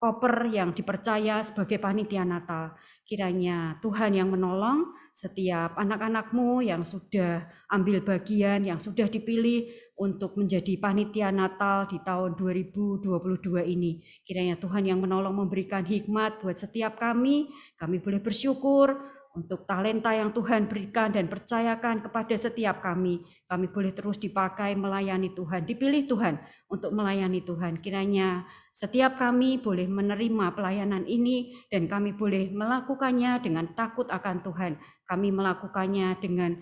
koper yang dipercaya sebagai panitia Natal. Kiranya Tuhan yang menolong setiap anak-anakmu yang sudah ambil bagian, yang sudah dipilih untuk menjadi panitia Natal di tahun 2022 ini. Kiranya Tuhan yang menolong memberikan hikmat buat setiap kami boleh bersyukur untuk talenta yang Tuhan berikan dan percayakan kepada setiap kami. Kami boleh terus dipakai melayani Tuhan, dipilih Tuhan untuk melayani Tuhan. Kiranya setiap kami boleh menerima pelayanan ini dan kami boleh melakukannya dengan takut akan Tuhan. Kami melakukannya dengan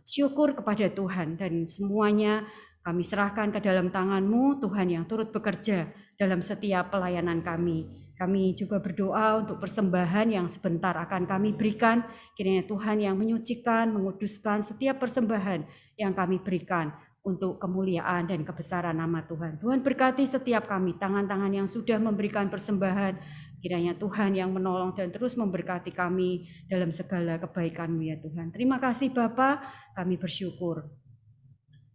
syukur kepada Tuhan, dan semuanya kami serahkan ke dalam tangan-Mu Tuhan yang turut bekerja dalam setiap pelayanan kami. Kami juga berdoa untuk persembahan yang sebentar akan kami berikan. Kiranya Tuhan yang menyucikan, menguduskan setiap persembahan yang kami berikan untuk kemuliaan dan kebesaran nama Tuhan. Tuhan berkati setiap kami, tangan-tangan yang sudah memberikan persembahan. Kiranya Tuhan yang menolong dan terus memberkati kami dalam segala kebaikan-Mu ya Tuhan. Terima kasih Bapa, kami bersyukur.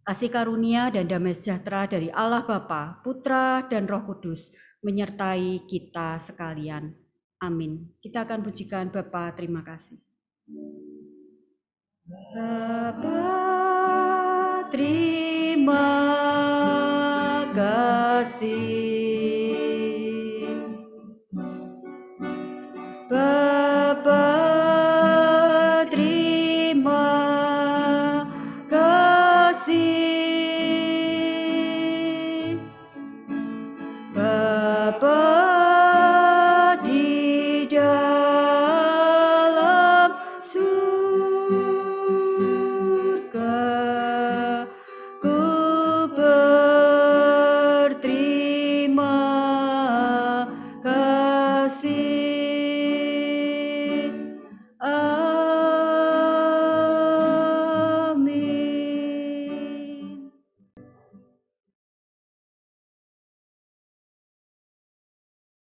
Kasih karunia dan damai sejahtera dari Allah Bapa, Putra dan Roh Kudus menyertai kita sekalian. Amin. Kita akan pujikan Bapa, terima kasih. Bapa, terima kasih.